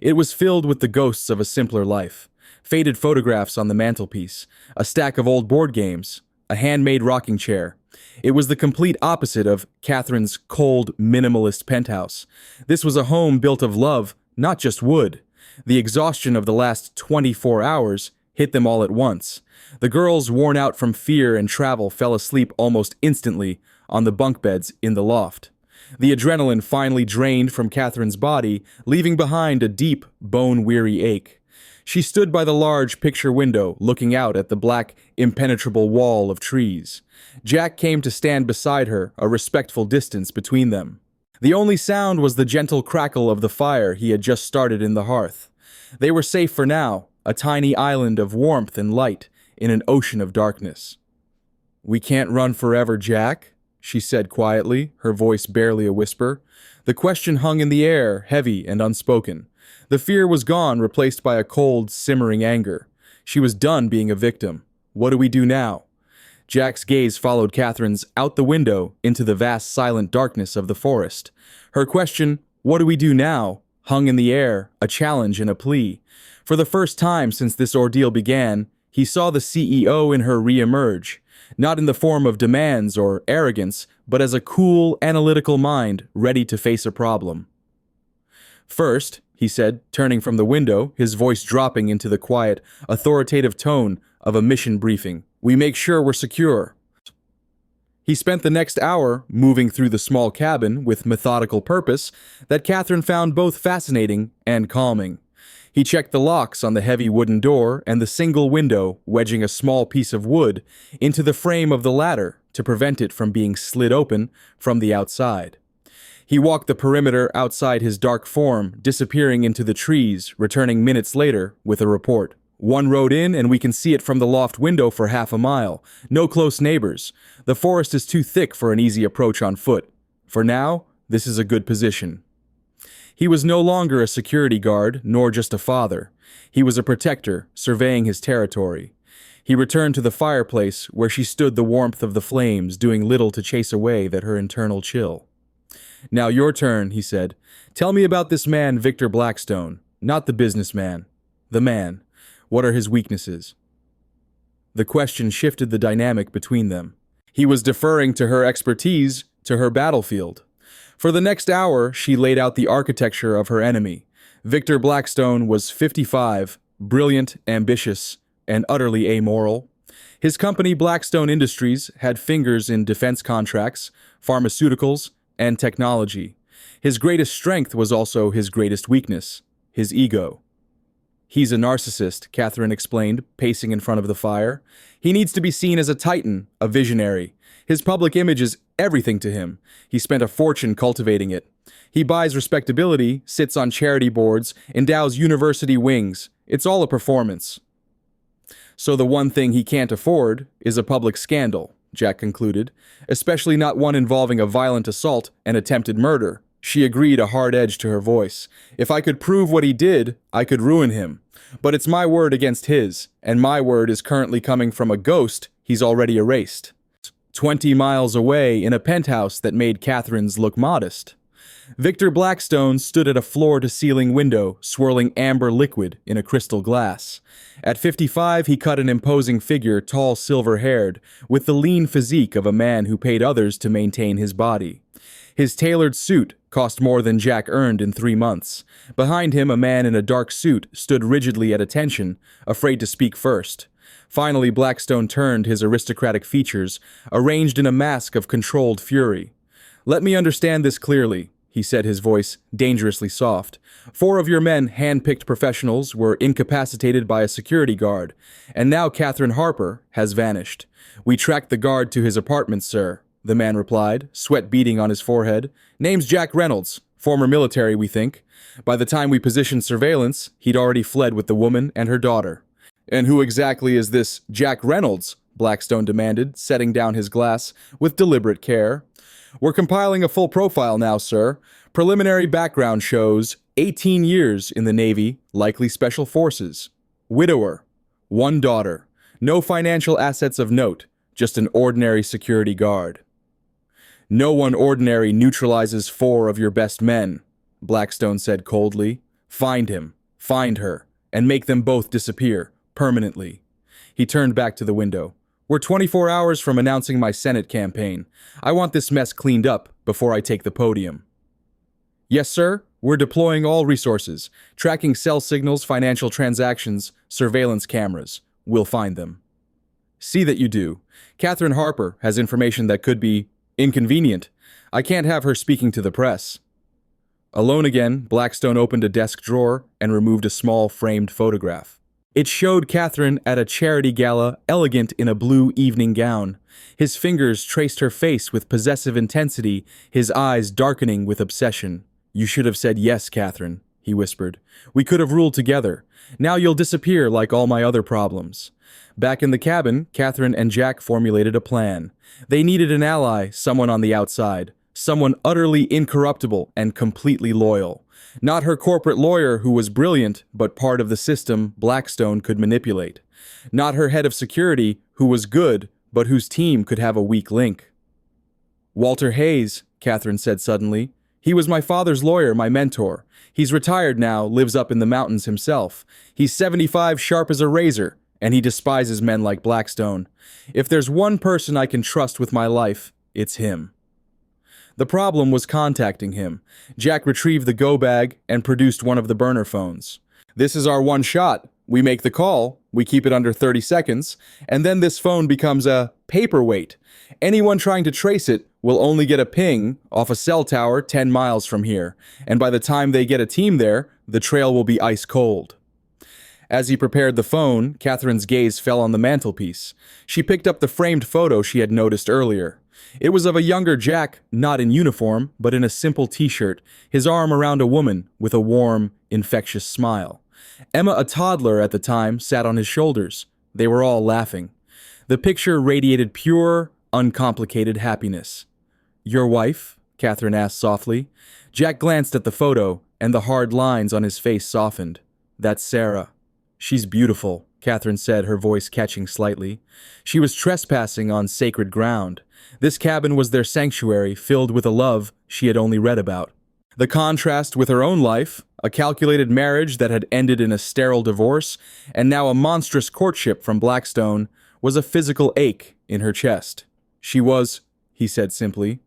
It was filled with the ghosts of a simpler life. Faded photographs on the mantelpiece, a stack of old board games, a handmade rocking chair. It was the complete opposite of Catherine's cold, minimalist penthouse. This was a home built of love, not just wood. The exhaustion of the last 24 hours hit them all at once. The girls, worn out from fear and travel, fell asleep almost instantly on the bunk beds in the loft. The adrenaline finally drained from Catherine's body, leaving behind a deep, bone-weary ache. She stood by the large picture window, looking out at the black, impenetrable wall of trees. Jack came to stand beside her, a respectful distance between them. The only sound was the gentle crackle of the fire he had just started in the hearth. They were safe for now, a tiny island of warmth and light in an ocean of darkness. "We can't run forever, Jack," she said quietly, her voice barely a whisper. The question hung in the air, heavy and unspoken. The fear was gone, replaced by a cold, simmering anger. She was done being a victim. What do we do now? Jack's gaze followed Catherine's out the window into the vast, silent darkness of the forest. Her question, "What do we do now?" hung in the air, a challenge and a plea. For the first time since this ordeal began, he saw the CEO in her re-emerge, not in the form of demands or arrogance, but as a cool, analytical mind ready to face a problem. "First," he said, turning from the window, his voice dropping into the quiet, authoritative tone of a mission briefing, "we make sure we're secure." He spent the next hour moving through the small cabin with methodical purpose that Catherine found both fascinating and calming. He checked the locks on the heavy wooden door and the single window, wedging a small piece of wood into the frame of the latter to prevent it from being slid open from the outside. He walked the perimeter outside his dark form, disappearing into the trees, returning minutes later with a report. "One road in and we can see it from the loft window for half a mile. No close neighbors. The forest is too thick for an easy approach on foot. For now, this is a good position." He was no longer a security guard, nor just a father. He was a protector, surveying his territory. He returned to the fireplace, where she stood the warmth of the flames, doing little to chase away her internal chill. "Now your turn," he said. "Tell me about this man, Victor Blackstone. Not the businessman. The man. What are his weaknesses?" The question shifted the dynamic between them. He was deferring to her expertise, to her battlefield. For the next hour, she laid out the architecture of her enemy. Victor Blackstone was 55, brilliant, ambitious, and utterly amoral. His company, Blackstone Industries, had fingers in defense contracts, pharmaceuticals, and technology. His greatest strength was also his greatest weakness, his ego. "He's a narcissist," Catherine explained, pacing in front of the fire. "He needs to be seen as a titan, a visionary. His public image is everything to him. He spent a fortune cultivating it. He buys respectability, sits on charity boards, endows university wings. It's all a performance." "So the one thing he can't afford is a public scandal," Jack concluded, "especially not one involving a violent assault and attempted murder." She agreed, a hard edge to her voice. "If I could prove what he did, I could ruin him. But it's my word against his, and my word is currently coming from a ghost he's already erased." 20 miles away, in a penthouse that made Catherine's look modest, Victor Blackstone stood at a floor-to-ceiling window, swirling amber liquid in a crystal glass. At 55, he cut an imposing figure, tall, silver-haired, with the lean physique of a man who paid others to maintain his body. His tailored suit cost more than Jack earned in 3 months. Behind him, a man in a dark suit stood rigidly at attention, afraid to speak first. Finally, Blackstone turned, his aristocratic features arranged in a mask of controlled fury. "Let me understand this clearly," he said, his voice dangerously soft. "4 of your men, hand-picked professionals, were incapacitated by a security guard, and now Catherine Harper has vanished. We tracked the guard to his apartment, sir," the man replied, sweat beading on his forehead. "Name's Jack Reynolds, former military, we think. By the time we positioned surveillance, he'd already fled with the woman and her daughter." "And who exactly is this Jack Reynolds?" Blackstone demanded, setting down his glass with deliberate care. "We're compiling a full profile now, sir. Preliminary background shows 18 years in the Navy, likely Special Forces. Widower. 1 daughter. No financial assets of note, just an ordinary security guard." "No one ordinary neutralizes 4 of your best men," Blackstone said coldly. "Find him, find her, and make them both disappear, permanently." He turned back to the window. "We're 24 hours from announcing my Senate campaign. I want this mess cleaned up before I take the podium." "Yes, sir. We're deploying all resources, tracking cell signals, financial transactions, surveillance cameras. We'll find them." "See that you do. Catherine Harper has information that could be inconvenient. I can't have her speaking to the press." Alone again, Blackstone opened a desk drawer and removed a small framed photograph. It showed Catherine at a charity gala, elegant in a blue evening gown. His fingers traced her face with possessive intensity, his eyes darkening with obsession. "You should have said yes, Catherine," he whispered. "We could have ruled together. Now you'll disappear like all my other problems." Back in the cabin, Catherine and Jack formulated a plan. They needed an ally, someone on the outside, someone utterly incorruptible and completely loyal. Not her corporate lawyer who was brilliant, but part of the system Blackstone could manipulate. Not her head of security who was good, but whose team could have a weak link. "Walter Hayes," Catherine said suddenly. "He was my father's lawyer, my mentor. He's retired now, lives up in the mountains himself. He's 75, sharp as a razor, and he despises men like Blackstone. If there's one person I can trust with my life, it's him." The problem was contacting him. Jack retrieved the go bag and produced one of the burner phones. "This is our one shot. We make the call, we keep it under 30 seconds, and then this phone becomes a paperweight. Anyone trying to trace it will only get a ping off a cell tower 10 miles from here, and by the time they get a team there, the trail will be ice cold." As he prepared the phone, Catherine's gaze fell on the mantelpiece. She picked up the framed photo she had noticed earlier. It was of a younger Jack, not in uniform, but in a simple t-shirt, his arm around a woman with a warm, infectious smile. Emma, a toddler at the time, sat on his shoulders. They were all laughing. The picture radiated pure, uncomplicated happiness. "Your wife?" Catherine asked softly. Jack glanced at the photo, and the hard lines on his face softened. "That's Sarah." "She's beautiful," Catherine said, her voice catching slightly. She was trespassing on sacred ground. This cabin was their sanctuary, filled with a love she had only read about. The contrast with her own life, a calculated marriage that had ended in a sterile divorce, and now a monstrous courtship from Blackstone, was a physical ache in her chest. "She was," he said simply.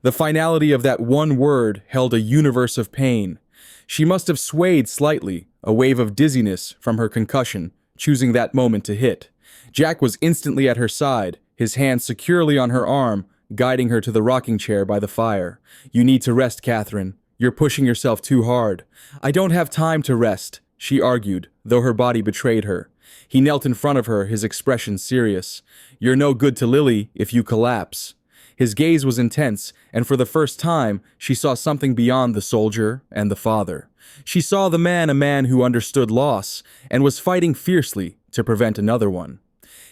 The finality of that one word held a universe of pain. She must have swayed slightly, a wave of dizziness from her concussion, choosing that moment to hit. Jack was instantly at her side, his hand securely on her arm, guiding her to the rocking chair by the fire. "You need to rest, Catherine. You're pushing yourself too hard." "I don't have time to rest," she argued, though her body betrayed her. He knelt in front of her, his expression serious. "You're no good to Lily if you collapse." His gaze was intense, and for the first time, she saw something beyond the soldier and the father. She saw the man a man who understood loss, and was fighting fiercely to prevent another one.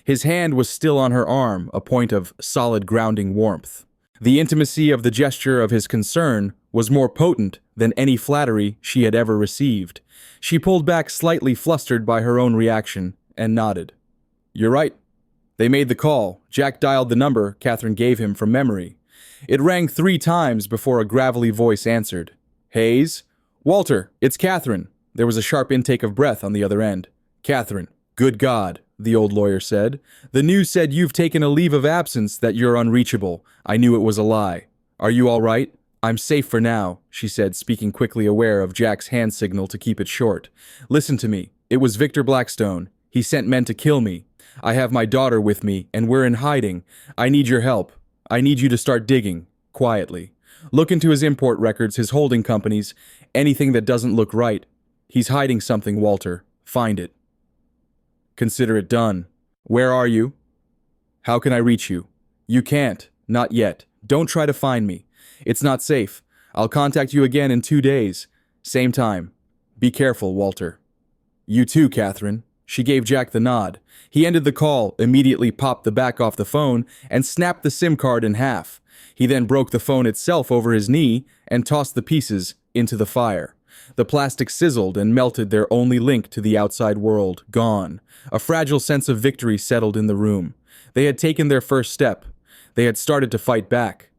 His hand was still on her arm, a point of solid grounding warmth. The intimacy of the gesture of his concern was more potent than any flattery she had ever received. She pulled back slightly, flustered by her own reaction, and nodded. "You're right." They made the call. Jack dialed the number Catherine gave him from memory. It rang 3 times before a gravelly voice answered. "Hayes?" "Walter, it's Catherine." There was a sharp intake of breath on the other end. "Catherine, good God," the old lawyer said. "The news said you've taken a leave of absence, that you're unreachable. I knew it was a lie. Are you all right? I'm safe for now, she said, speaking quickly, aware of Jack's hand signal to keep it short. Listen to me. It was Victor Blackstone. He sent men to kill me. I have my daughter with me, and we're in hiding. I need your help. I need you to start digging, quietly. Look into his import records, his holding companies, anything that doesn't look right. He's hiding something, Walter. Find it. Consider it done. Where are you? How can I reach you? You can't. Not yet. Don't try to find me. It's not safe. I'll contact you again in 2 days. Same time. Be careful, Walter. You too, Catherine. She gave Jack the nod. He ended the call, immediately popped the back off the phone, and snapped the SIM card in half. He then broke the phone itself over his knee and tossed the pieces into the fire. The plastic sizzled and melted, their only link to the outside world gone. A fragile sense of victory settled in the room. They had taken their first step. They had started to fight back.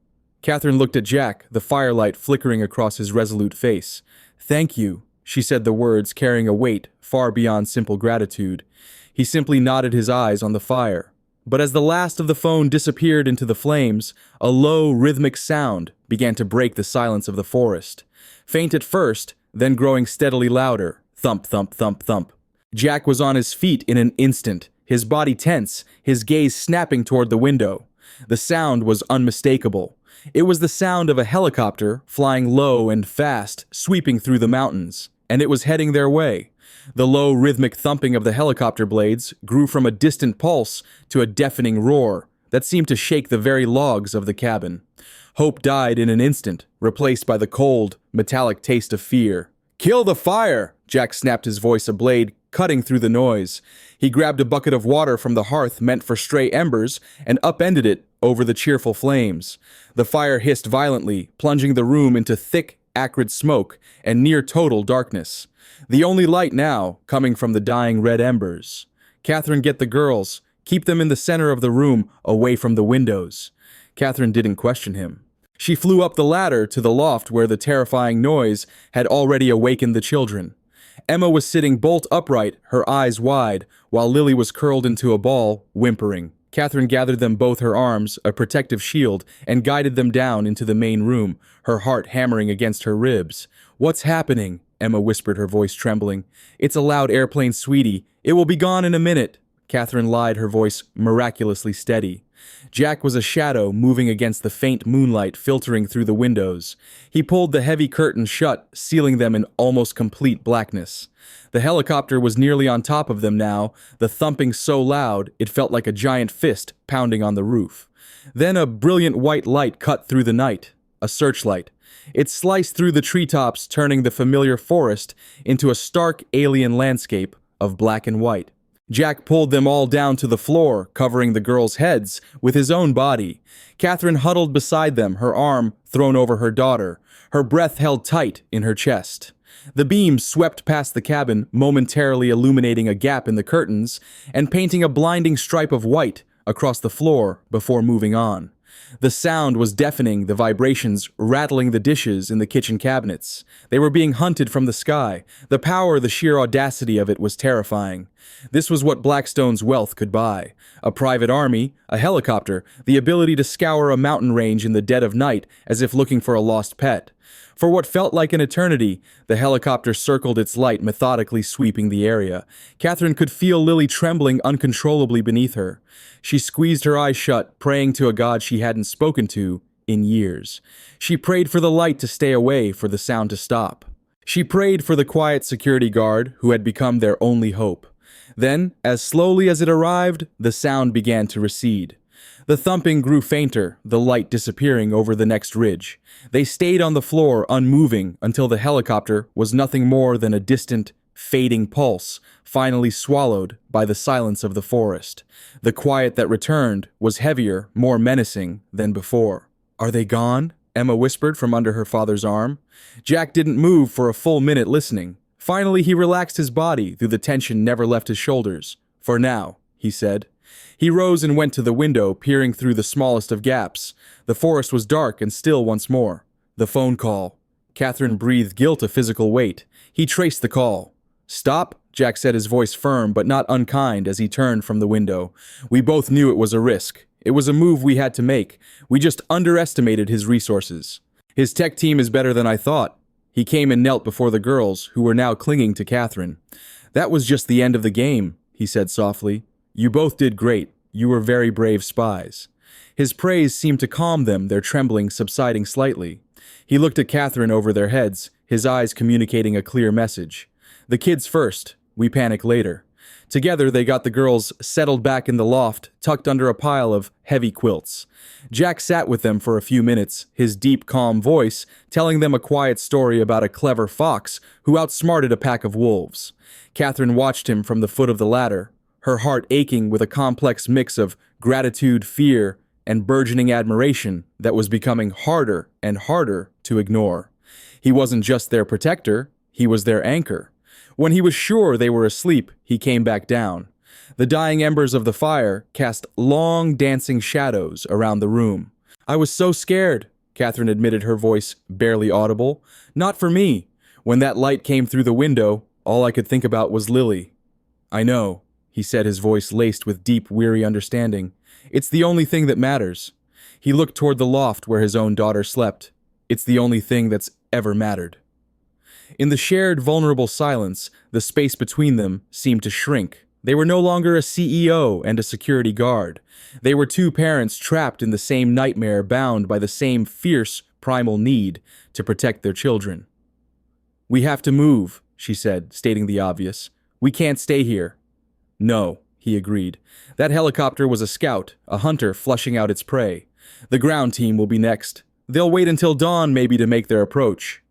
Catherine looked at Jack, the firelight flickering across his resolute face. Thank you, she said, the words carrying a weight far beyond simple gratitude. He simply nodded, his eyes on the fire. But as the last of the phone disappeared into the flames, a low, rhythmic sound began to break the silence of the forest. Faint at first, then growing steadily louder. Thump, thump, thump, thump. Jack was on his feet in an instant, his body tense, his gaze snapping toward the window. The sound was unmistakable. It was the sound of a helicopter flying low and fast, sweeping through the mountains, and it was heading their way. The low, rhythmic thumping of the helicopter blades grew from a distant pulse to a deafening roar that seemed to shake the very logs of the cabin. Hope died in an instant, replaced by the cold, metallic taste of fear. "Kill the fire!" Jack snapped, his voice a blade cutting through the noise. He grabbed a bucket of water from the hearth meant for stray embers and upended it over the cheerful flames. The fire hissed violently, plunging the room into thick, acrid smoke and near total darkness. The only light now coming from the dying red embers. Catherine, get the girls. Keep them in the center of the room, away from the windows. Catherine didn't question him. She flew up the ladder to the loft where the terrifying noise had already awakened the children. Emma was sitting bolt upright, her eyes wide, while Lily was curled into a ball, whimpering. Catherine gathered them both her arms, a protective shield, and guided them down into the main room, her heart hammering against her ribs. "What's happening?" Emma whispered, her voice trembling. "It's a loud airplane, sweetie. It will be gone in a minute." Catherine lied, her voice miraculously steady. Jack was a shadow moving against the faint moonlight filtering through the windows. He pulled the heavy curtains shut, sealing them in almost complete blackness. The helicopter was nearly on top of them now, the thumping so loud it felt like a giant fist pounding on the roof. Then a brilliant white light cut through the night, a searchlight. It sliced through the treetops, turning the familiar forest into a stark alien landscape of black and white. Jack pulled them all down to the floor, covering the girls' heads with his own body. Catherine huddled beside them, her arm thrown over her daughter, her breath held tight in her chest. The beam swept past the cabin, momentarily illuminating a gap in the curtains and painting a blinding stripe of white across the floor before moving on. The sound was deafening, the vibrations rattling the dishes in the kitchen cabinets. They were being hunted from the sky. The power, the sheer audacity of it was terrifying. This was what Blackstone's wealth could buy. A private army, a helicopter, the ability to scour a mountain range in the dead of night as if looking for a lost pet. For what felt like an eternity, the helicopter circled its light, methodically sweeping the area. Catherine could feel Lily trembling uncontrollably beneath her. She squeezed her eyes shut, praying to a god she hadn't spoken to in years. She prayed for the light to stay away, for the sound to stop. She prayed for the quiet security guard who had become their only hope. Then, as slowly as it arrived, the sound began to recede. The thumping grew fainter, the light disappearing over the next ridge. They stayed on the floor, unmoving, until the helicopter was nothing more than a distant, fading pulse, finally swallowed by the silence of the forest. The quiet that returned was heavier, more menacing than before. "Are they gone?" Emma whispered from under her father's arm. Jack didn't move for a full minute, listening. Finally, he relaxed his body, though the tension never left his shoulders. "For now," he said. He rose and went to the window, peering through the smallest of gaps. The forest was dark and still once more. The phone call. Catherine breathed guilt, a physical weight. He traced the call. "Stop," Jack said, his voice firm but not unkind as he turned from the window. "We both knew it was a risk. It was a move we had to make. We just underestimated his resources." His tech team is better than I thought. He came and knelt before the girls, who were now clinging to Catherine. That was just the end of the game, he said softly. You both did great. You were very brave spies. His praise seemed to calm them, their trembling subsiding slightly. He looked at Catherine over their heads, his eyes communicating a clear message. The kids first. We panic later. Together, they got the girls settled back in the loft, tucked under a pile of heavy quilts. Jack sat with them for a few minutes, his deep, calm voice telling them a quiet story about a clever fox who outsmarted a pack of wolves. Catherine watched him from the foot of the ladder, her heart aching with a complex mix of gratitude, fear, and burgeoning admiration that was becoming harder and harder to ignore. He wasn't just their protector, he was their anchor. When he was sure they were asleep, he came back down. The dying embers of the fire cast long, dancing shadows around the room. I was so scared, Catherine admitted, her voice barely audible. Not for me. When that light came through the window, all I could think about was Lily. I know, he said, his voice laced with deep, weary understanding. It's the only thing that matters. He looked toward the loft where his own daughter slept. It's the only thing that's ever mattered. In the shared, vulnerable silence, the space between them seemed to shrink. They were no longer a CEO and a security guard. They were two parents trapped in the same nightmare, bound by the same fierce, primal need to protect their children. We have to move, she said, stating the obvious. We can't stay here. No, he agreed. That helicopter was a scout, a hunter flushing out its prey. The ground team will be next. They'll wait until dawn maybe to make their approach.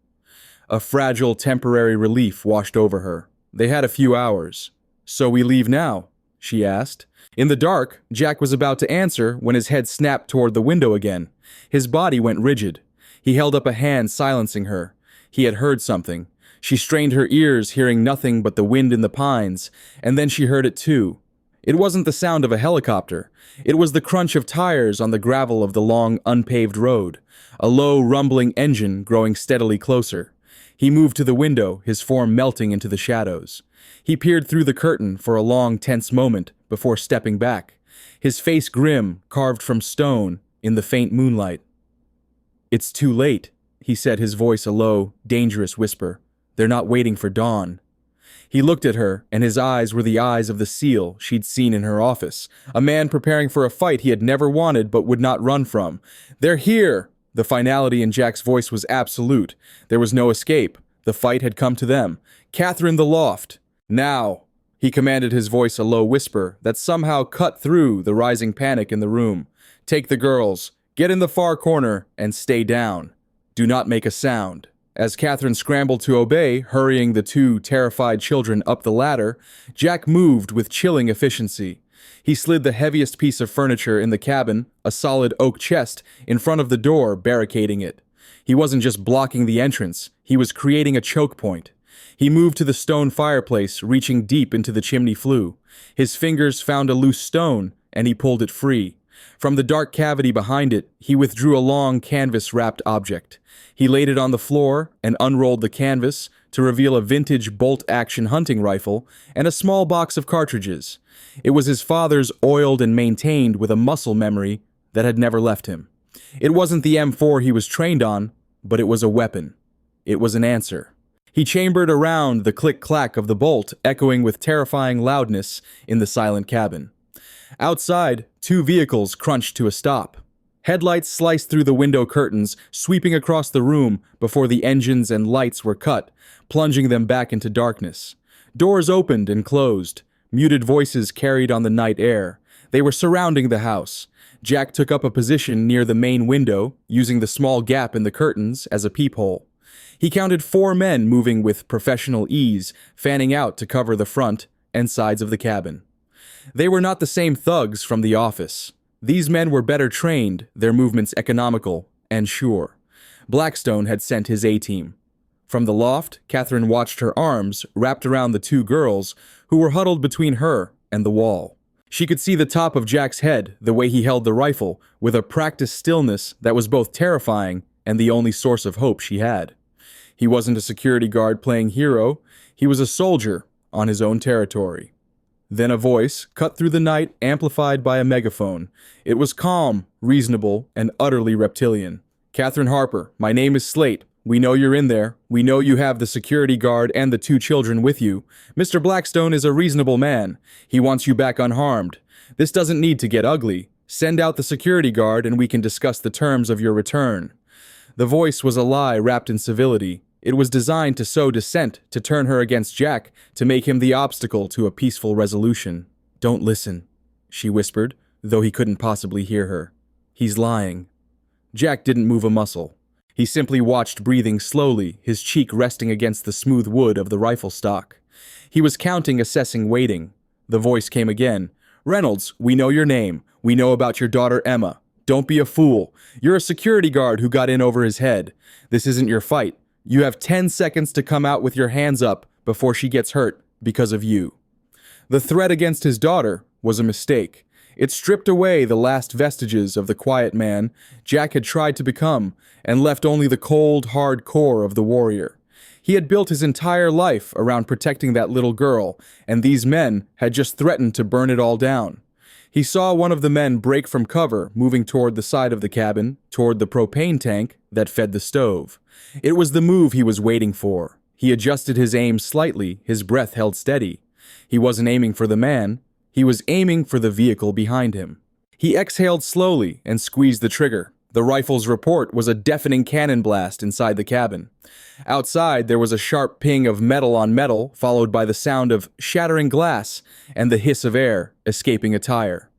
A fragile, temporary relief washed over her. They had a few hours. So we leave now? She asked. In the dark, Jack was about to answer when his head snapped toward the window again. His body went rigid. He held up a hand, silencing her. He had heard something. She strained her ears, hearing nothing but the wind in the pines, and then she heard it too. It wasn't the sound of a helicopter. It was the crunch of tires on the gravel of the long, unpaved road, a low, rumbling engine growing steadily closer. He moved to the window, his form melting into the shadows. He peered through the curtain for a long, tense moment before stepping back, his face grim, carved from stone in the faint moonlight. It's too late, he said, his voice a low, dangerous whisper. They're not waiting for dawn. He looked at her, and his eyes were the eyes of the SEAL she'd seen in her office, a man preparing for a fight he had never wanted but would not run from. They're here! The finality in Jack's voice was absolute. There was no escape. The fight had come to them. Catherine the loft. Now, he commanded, his voice a low whisper that somehow cut through the rising panic in the room. Take the girls, get in the far corner, and stay down. Do not make a sound. As Catherine scrambled to obey, hurrying the two terrified children up the ladder, Jack moved with chilling efficiency. He slid the heaviest piece of furniture in the cabin, a solid oak chest, in front of the door, barricading it. He wasn't just blocking the entrance, he was creating a choke point. He moved to the stone fireplace, reaching deep into the chimney flue. His fingers found a loose stone, and he pulled it free. From the dark cavity behind it, he withdrew a long canvas-wrapped object. He laid it on the floor and unrolled the canvas to reveal a vintage bolt-action hunting rifle and a small box of cartridges. It was his father's, oiled and maintained with a muscle memory that had never left him. It wasn't the M4 he was trained on, but it was a weapon. It was an answer. He chambered around, the click-clack of the bolt echoing with terrifying loudness in the silent cabin. Outside, two vehicles crunched to a stop. Headlights sliced through the window curtains, sweeping across the room before the engines and lights were cut, plunging them back into darkness. Doors opened and closed. Muted voices carried on the night air. They were surrounding the house. Jack took up a position near the main window, using the small gap in the curtains as a peephole. He counted 4 men moving with professional ease, fanning out to cover the front and sides of the cabin. They were not the same thugs from the office. These men were better trained, their movements economical and sure. Blackstone had sent his A-team. From the loft, Catherine watched her arms wrapped around the 2 girls who were huddled between her and the wall. She could see the top of Jack's head, the way he held the rifle, with a practiced stillness that was both terrifying and the only source of hope she had. He wasn't a security guard playing hero. He was a soldier on his own territory. Then a voice, cut through the night, amplified by a megaphone. It was calm, reasonable, and utterly reptilian. Catherine Harper, my name is Slate. We know you're in there. We know you have the security guard and the 2 children with you. Mr. Blackstone is a reasonable man. He wants you back unharmed. This doesn't need to get ugly. Send out the security guard and we can discuss the terms of your return. The voice was a lie wrapped in civility. It was designed to sow dissent, to turn her against Jack, to make him the obstacle to a peaceful resolution. Don't listen, she whispered, though he couldn't possibly hear her. He's lying. Jack didn't move a muscle. He simply watched, breathing slowly, his cheek resting against the smooth wood of the rifle stock. He was counting, assessing, waiting. The voice came again. Reynolds, we know your name. We know about your daughter Emma. Don't be a fool. You're a security guard who got in over his head. This isn't your fight. You have 10 seconds to come out with your hands up before she gets hurt because of you. The threat against his daughter was a mistake. It stripped away the last vestiges of the quiet man Jack had tried to become and left only the cold, hard core of the warrior. He had built his entire life around protecting that little girl, and these men had just threatened to burn it all down. He saw one of the men break from cover, moving toward the side of the cabin, toward the propane tank that fed the stove. It was the move he was waiting for. He adjusted his aim slightly, his breath held steady. He wasn't aiming for the man. He was aiming for the vehicle behind him. He exhaled slowly and squeezed the trigger. The rifle's report was a deafening cannon blast inside the cabin. Outside, there was a sharp ping of metal on metal, followed by the sound of shattering glass and the hiss of air escaping a tire.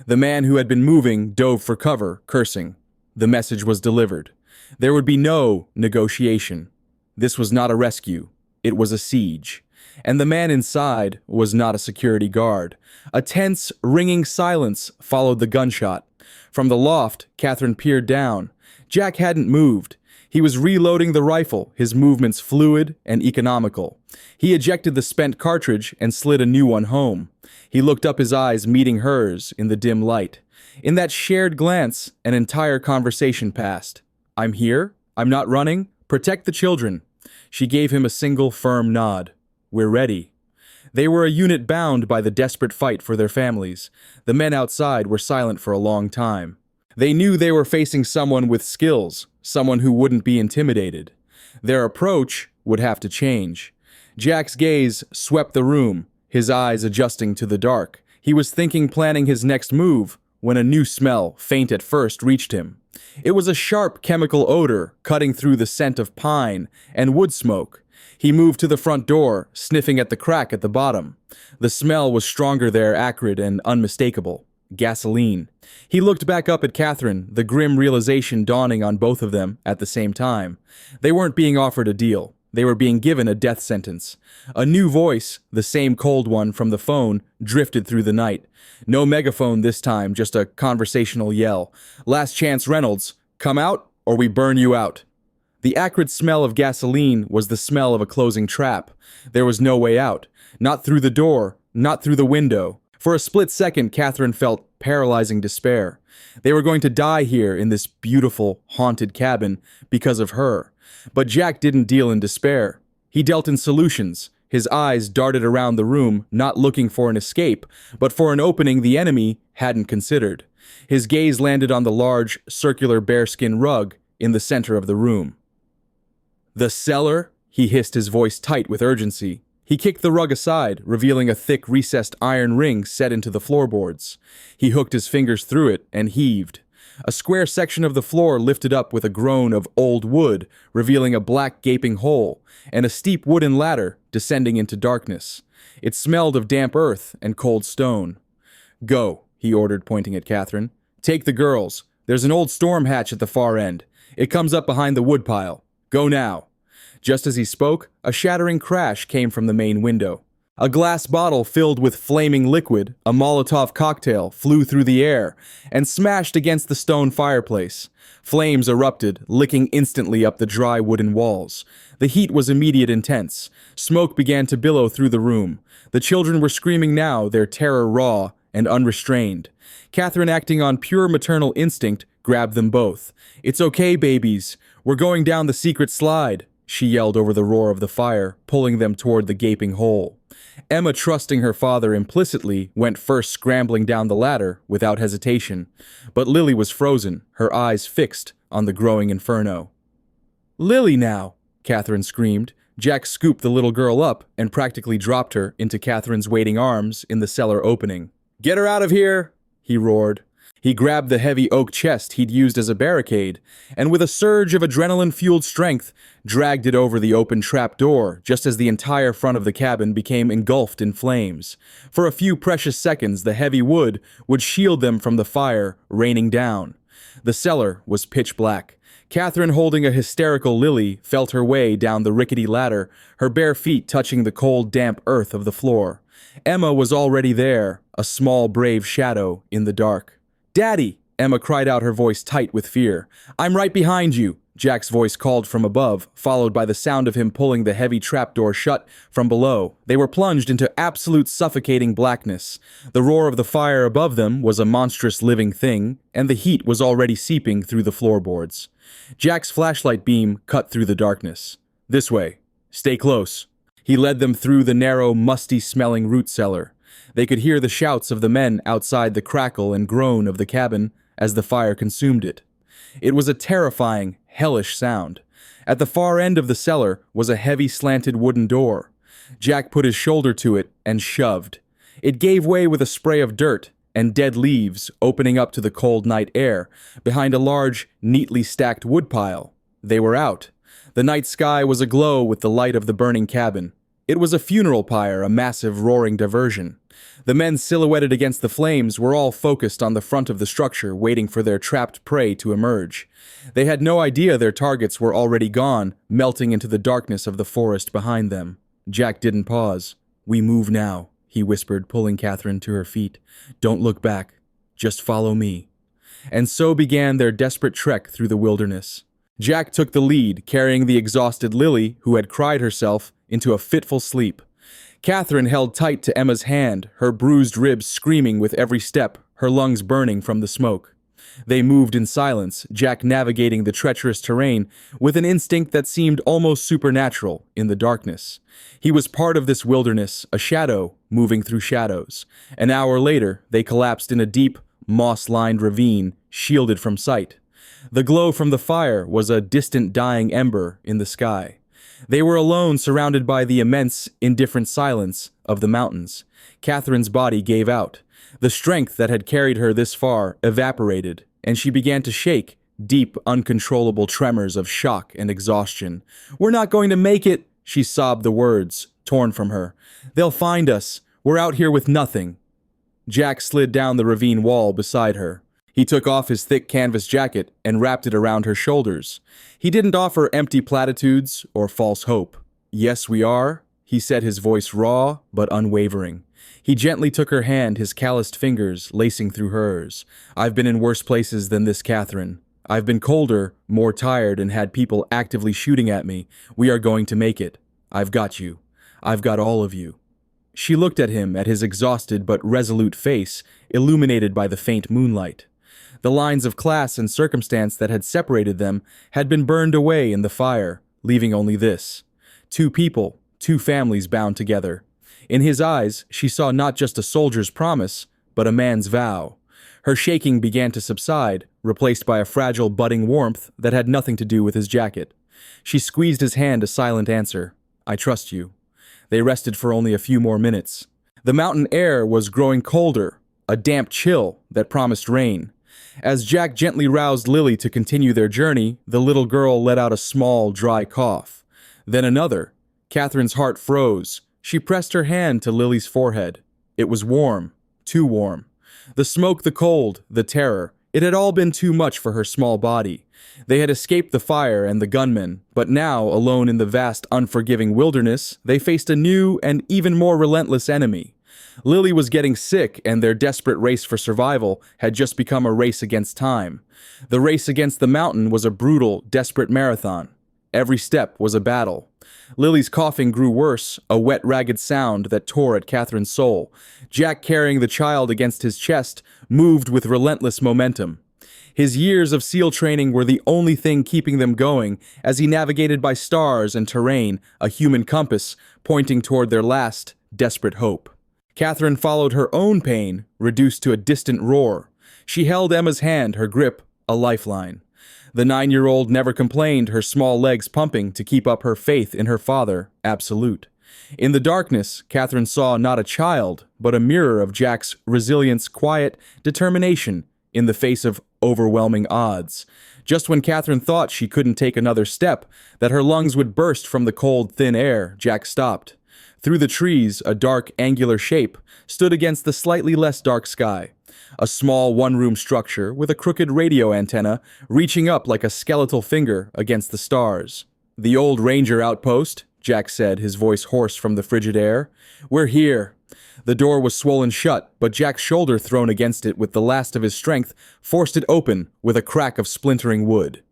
The man who had been moving dove for cover, cursing. The message was delivered. There would be no negotiation. This was not a rescue. It was a siege. And the man inside was not a security guard. A tense, ringing silence followed the gunshot. From the loft, Catherine peered down. Jack hadn't moved. He was reloading the rifle, his movements fluid and economical. He ejected the spent cartridge and slid a new one home. He looked up, his eyes meeting hers in the dim light. In that shared glance, an entire conversation passed. I'm here. I'm not running. Protect the children. She gave him a single firm nod. We're ready. They were a unit bound by the desperate fight for their families. The men outside were silent for a long time. They knew they were facing someone with skills, someone who wouldn't be intimidated. Their approach would have to change. Jack's gaze swept the room, his eyes adjusting to the dark. He was thinking, planning his next move, when a new smell, faint at first, reached him. It was a sharp chemical odor cutting through the scent of pine and wood smoke. He moved to the front door, sniffing at the crack at the bottom. The smell was stronger there, acrid and unmistakable. Gasoline. He looked back up at Catherine, the grim realization dawning on both of them at the same time. They weren't being offered a deal. They were being given a death sentence. A new voice, the same cold one from the phone, drifted through the night. No megaphone this time, just a conversational yell. Last chance, Reynolds. Come out, or we burn you out. The acrid smell of gasoline was the smell of a closing trap. There was no way out. Not through the door, not through the window. For a split second, Catherine felt paralyzing despair. They were going to die here in this beautiful, haunted cabin because of her. But Jack didn't deal in despair. He dealt in solutions. His eyes darted around the room, not looking for an escape, but for an opening the enemy hadn't considered. His gaze landed on the large, circular bearskin rug in the center of the room. The cellar? He hissed, his voice tight with urgency. He kicked the rug aside, revealing a thick, recessed iron ring set into the floorboards. He hooked his fingers through it and heaved. A square section of the floor lifted up with a groan of old wood, revealing a black gaping hole, and a steep wooden ladder descending into darkness. It smelled of damp earth and cold stone. Go, he ordered, pointing at Catherine. Take the girls. There's an old storm hatch at the far end. It comes up behind the woodpile. Go now. Just as he spoke, a shattering crash came from the main window. A glass bottle filled with flaming liquid, a Molotov cocktail, flew through the air and smashed against the stone fireplace. Flames erupted, licking instantly up the dry wooden walls. The heat was immediate, intense. Smoke began to billow through the room. The children were screaming now, their terror raw and unrestrained. Catherine, acting on pure maternal instinct, grabbed them both. It's okay, babies. We're going down the secret slide, she yelled over the roar of the fire, pulling them toward the gaping hole. Emma, trusting her father implicitly, went first, scrambling down the ladder without hesitation. But Lily was frozen, her eyes fixed on the growing inferno. "Lily now!" Catherine screamed. Jack scooped the little girl up and practically dropped her into Catherine's waiting arms in the cellar opening. "Get her out of here!" he roared. He grabbed the heavy oak chest he'd used as a barricade, and with a surge of adrenaline-fueled strength, dragged it over the open trap door just as the entire front of the cabin became engulfed in flames. For a few precious seconds, the heavy wood would shield them from the fire raining down. The cellar was pitch black. Catherine, holding a hysterical Lily, felt her way down the rickety ladder, her bare feet touching the cold, damp earth of the floor. Emma was already there, a small, brave shadow in the dark. "Daddy!" Emma cried out, her voice tight with fear. "I'm right behind you!" Jack's voice called from above, followed by the sound of him pulling the heavy trapdoor shut from below. They were plunged into absolute suffocating blackness. The roar of the fire above them was a monstrous living thing, and the heat was already seeping through the floorboards. Jack's flashlight beam cut through the darkness. "This way. Stay close." He led them through the narrow, musty-smelling root cellar. They could hear the shouts of the men outside, the crackle and groan of the cabin as the fire consumed it. It was a terrifying, hellish sound. At the far end of the cellar was a heavy, slanted wooden door. Jack put his shoulder to it and shoved. It gave way with a spray of dirt and dead leaves opening up to the cold night air behind a large, neatly stacked woodpile. They were out. The night sky was aglow with the light of the burning cabin. It was a funeral pyre, a massive, roaring diversion. The men silhouetted against the flames were all focused on the front of the structure, waiting for their trapped prey to emerge. They had no idea their targets were already gone, melting into the darkness of the forest behind them. Jack didn't pause. "We move now," he whispered, pulling Catherine to her feet. "Don't look back. Just follow me." And so began their desperate trek through the wilderness. Jack took the lead, carrying the exhausted Lily, who had cried herself into a fitful sleep. Catherine held tight to Emma's hand, her bruised ribs screaming with every step, her lungs burning from the smoke. They moved in silence, Jack navigating the treacherous terrain with an instinct that seemed almost supernatural in the darkness. He was part of this wilderness, a shadow moving through shadows. An hour later, they collapsed in a deep, moss-lined ravine, shielded from sight. The glow from the fire was a distant dying ember in the sky. They were alone, surrounded by the immense, indifferent silence of the mountains. Catherine's body gave out. The strength that had carried her this far evaporated, and she began to shake, deep, uncontrollable tremors of shock and exhaustion. "We're not going to make it," she sobbed, the words torn from her. "They'll find us. We're out here with nothing." Jack slid down the ravine wall beside her. He took off his thick canvas jacket and wrapped it around her shoulders. He didn't offer empty platitudes or false hope. "Yes, we are," he said, his voice raw but unwavering. He gently took her hand, his calloused fingers lacing through hers. "I've been in worse places than this, Catherine. I've been colder, more tired, and had people actively shooting at me. We are going to make it. I've got you. I've got all of you." She looked at him, at his exhausted but resolute face, illuminated by the faint moonlight. The lines of class and circumstance that had separated them had been burned away in the fire, leaving only this. Two people, two families bound together. In his eyes, she saw not just a soldier's promise, but a man's vow. Her shaking began to subside, replaced by a fragile, budding warmth that had nothing to do with his jacket. She squeezed his hand, a silent answer. "I trust you." They rested for only a few more minutes. The mountain air was growing colder, a damp chill that promised rain. As Jack gently roused Lily to continue their journey, the little girl let out a small, dry cough. Then another. Catherine's heart froze. She pressed her hand to Lily's forehead. It was warm, too warm. The smoke, the cold, the terror, it had all been too much for her small body. They had escaped the fire and the gunmen, but now, alone in the vast, unforgiving wilderness, they faced a new and even more relentless enemy. Lily was getting sick, and their desperate race for survival had just become a race against time. The race against the mountain was a brutal, desperate marathon. Every step was a battle. Lily's coughing grew worse, a wet, ragged sound that tore at Catherine's soul. Jack, carrying the child against his chest, moved with relentless momentum. His years of SEAL training were the only thing keeping them going as he navigated by stars and terrain, a human compass pointing toward their last desperate hope. Catherine followed her own pain, reduced to a distant roar. She held Emma's hand, her grip a lifeline. The 9-year-old never complained, her small legs pumping to keep up her faith in her father, absolute. In the darkness, Catherine saw not a child, but a mirror of Jack's resilience, quiet determination in the face of overwhelming odds. Just when Catherine thought she couldn't take another step, that her lungs would burst from the cold, thin air, Jack stopped. Through the trees, a dark, angular shape stood against the slightly less dark sky. A small one-room structure with a crooked radio antenna reaching up like a skeletal finger against the stars. "The old ranger outpost," Jack said, his voice hoarse from the frigid air. "We're here." The door was swollen shut, but Jack's shoulder thrown against it with the last of his strength forced it open with a crack of splintering wood.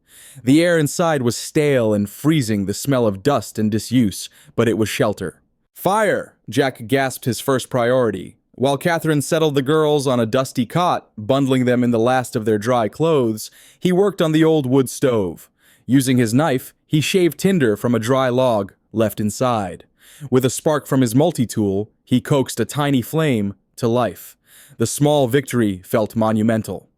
The air inside was stale and freezing, the smell of dust and disuse, but it was shelter. "Fire!" Jack gasped, his first priority. While Catherine settled the girls on a dusty cot, bundling them in the last of their dry clothes, he worked on the old wood stove. Using his knife, he shaved tinder from a dry log left inside. With a spark from his multi-tool, he coaxed a tiny flame to life. The small victory felt monumental.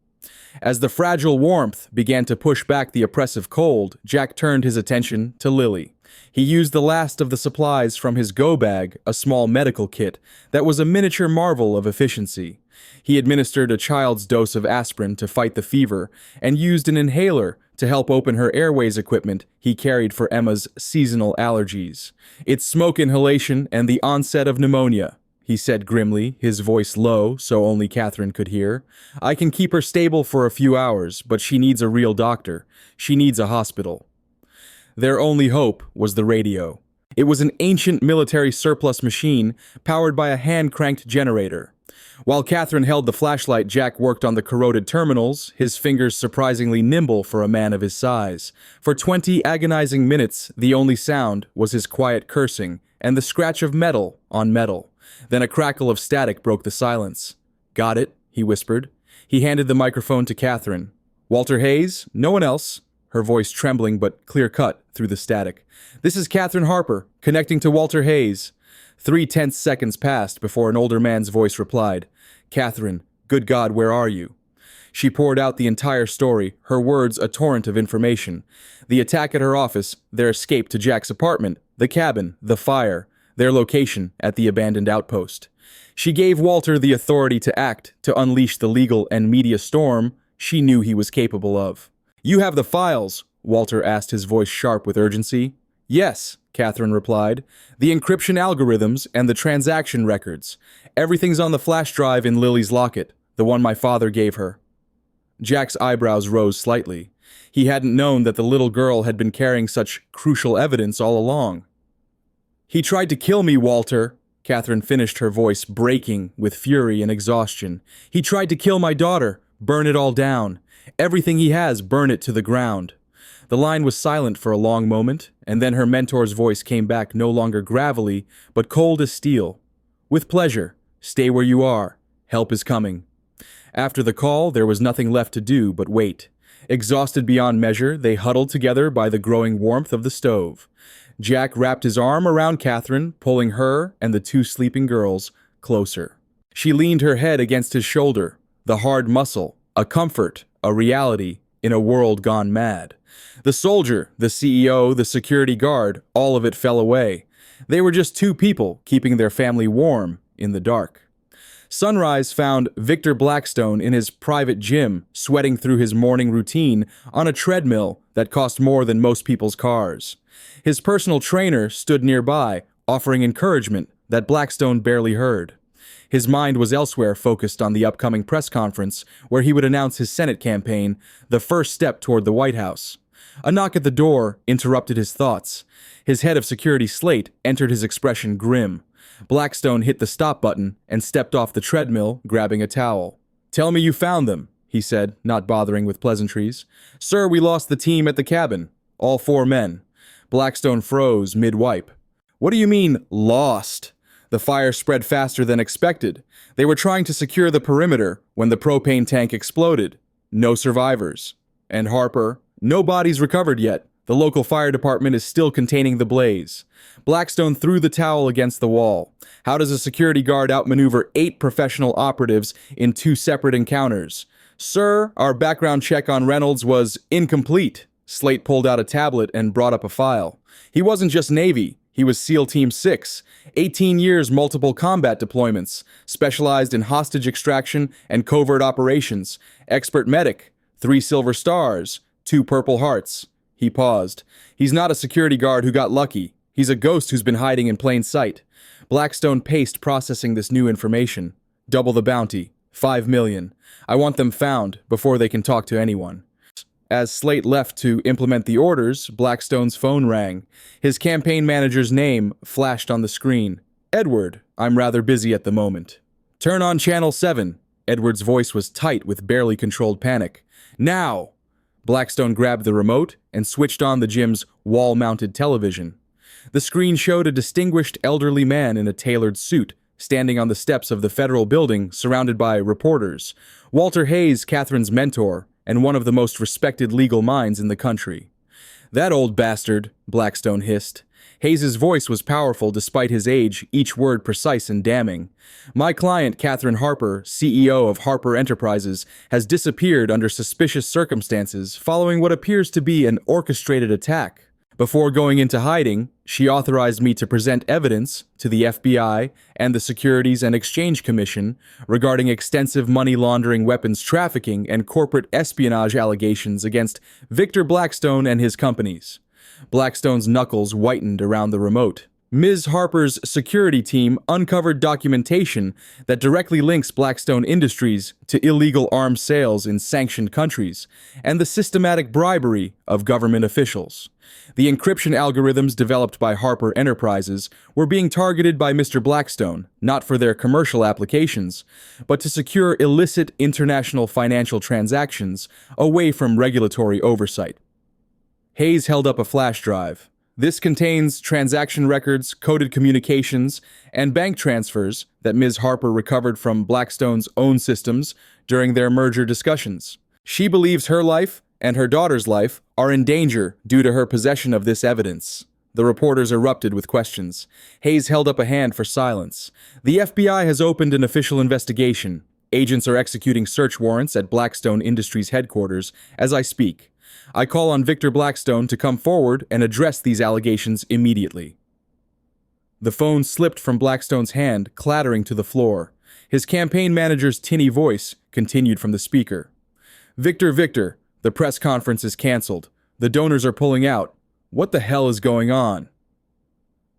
As the fragile warmth began to push back the oppressive cold, Jack turned his attention to Lily. He used the last of the supplies from his go bag, a small medical kit that was a miniature marvel of efficiency. He administered a child's dose of aspirin to fight the fever and used an inhaler to help open her airways equipment he carried for Emma's seasonal allergies. "It's smoke inhalation and the onset of pneumonia," he said grimly, his voice low so only Catherine could hear. "I can keep her stable for a few hours, but she needs a real doctor. She needs a hospital." Their only hope was the radio. It was an ancient military surplus machine powered by a hand-cranked generator. While Catherine held the flashlight, Jack worked on the corroded terminals, his fingers surprisingly nimble for a man of his size. For 20 agonizing minutes, the only sound was his quiet cursing and the scratch of metal on metal. Then a crackle of static broke the silence. "Got it," he whispered. He handed the microphone to Catherine. "Walter Hayes? No one else?" Her voice trembling but clear-cut through the static. "This is Catherine Harper, connecting to Walter Hayes." 3 tense seconds passed before an older man's voice replied. "Catherine, good God, where are you?" She poured out the entire story, her words a torrent of information. The attack at her office, their escape to Jack's apartment, the cabin, the fire, their location at the abandoned outpost. She gave Walter the authority to act, to unleash the legal and media storm she knew he was capable of. "You have the files?" Walter asked, his voice sharp with urgency. "Yes," Catherine replied. "The encryption algorithms and the transaction records. Everything's on the flash drive in Lily's locket, the one my father gave her." Jack's eyebrows rose slightly. He hadn't known that the little girl had been carrying such crucial evidence all along. "He tried to kill me, Walter," Catherine finished, her voice breaking with fury and exhaustion. "He tried to kill my daughter, burn it all down. Everything he has, burn it to the ground." The line was silent for a long moment, and then her mentor's voice came back no longer gravelly, but cold as steel. "With pleasure. Stay where you are. Help is coming." After the call, there was nothing left to do but wait. Exhausted beyond measure, they huddled together by the growing warmth of the stove. Jack wrapped his arm around Catherine, pulling her and the 2 sleeping girls closer. She leaned her head against his shoulder, the hard muscle, a comfort, a reality, in a world gone mad. The soldier, the CEO, the security guard, all of it fell away. They were just 2 people keeping their family warm in the dark. Sunrise found Victor Blackstone in his private gym, sweating through his morning routine on a treadmill that cost more than most people's cars. His personal trainer stood nearby, offering encouragement that Blackstone barely heard. His mind was elsewhere, focused on the upcoming press conference where he would announce his Senate campaign, the first step toward the White House. A knock at the door interrupted his thoughts. His head of security, Slate, entered, his expression grim. Blackstone hit the stop button and stepped off the treadmill, grabbing a towel. "Tell me you found them," he said, not bothering with pleasantries. "Sir, we lost the team at the cabin. All 4 men. Blackstone froze mid-wipe. "What do you mean, lost?" The fire spread faster than expected. They were trying to secure the perimeter when the propane tank exploded. No survivors. And Harper, "No bodies recovered yet. The local fire department is still containing the blaze. Blackstone threw the towel against the wall. How does a security guard outmaneuver 8 professional operatives in 2 separate encounters? Sir, our background check on Reynolds was incomplete. Slate pulled out a tablet and brought up a file. He wasn't just Navy. He was SEAL Team 6, 18 years multiple combat deployments, specialized in hostage extraction and covert operations, expert medic, 3 silver stars, 2 purple hearts. He paused. He's not a security guard who got lucky. He's a ghost who's been hiding in plain sight. Blackstone paced, processing this new information. Double the bounty. 5 million. I want them found before they can talk to anyone. As Slate left to implement the orders, Blackstone's phone rang. His campaign manager's name flashed on the screen. Edward, I'm rather busy at the moment. Turn on Channel 7. Edward's voice was tight with barely controlled panic. Now! Blackstone grabbed the remote and switched on the gym's wall-mounted television. The screen showed a distinguished elderly man in a tailored suit, standing on the steps of the federal building surrounded by reporters. Walter Hayes, Catherine's mentor, and one of the most respected legal minds in the country. That old bastard, Blackstone hissed. Hayes' voice was powerful despite his age, each word precise and damning. My client, Catherine Harper, CEO of Harper Enterprises, has disappeared under suspicious circumstances following what appears to be an orchestrated attack. Before going into hiding, she authorized me to present evidence to the FBI and the Securities and Exchange Commission regarding extensive money laundering, weapons trafficking, and corporate espionage allegations against Victor Blackstone and his companies. Blackstone's knuckles whitened around the remote. Ms. Harper's security team uncovered documentation that directly links Blackstone Industries to illegal arms sales in sanctioned countries and the systematic bribery of government officials. The encryption algorithms developed by Harper Enterprises were being targeted by Mr. Blackstone, not for their commercial applications, but to secure illicit international financial transactions away from regulatory oversight. Hayes held up a flash drive. This contains transaction records, coded communications, and bank transfers that Ms. Harper recovered from Blackstone's own systems during their merger discussions. She believes her life and her daughter's life are in danger due to her possession of this evidence. The reporters erupted with questions. Hayes held up a hand for silence. The FBI has opened an official investigation. Agents are executing search warrants at Blackstone Industries headquarters as I speak. I call on Victor Blackstone to come forward and address these allegations immediately. The phone slipped from Blackstone's hand, clattering to the floor. His campaign manager's tinny voice continued from the speaker. Victor, the press conference is canceled. The donors are pulling out. What the hell is going on?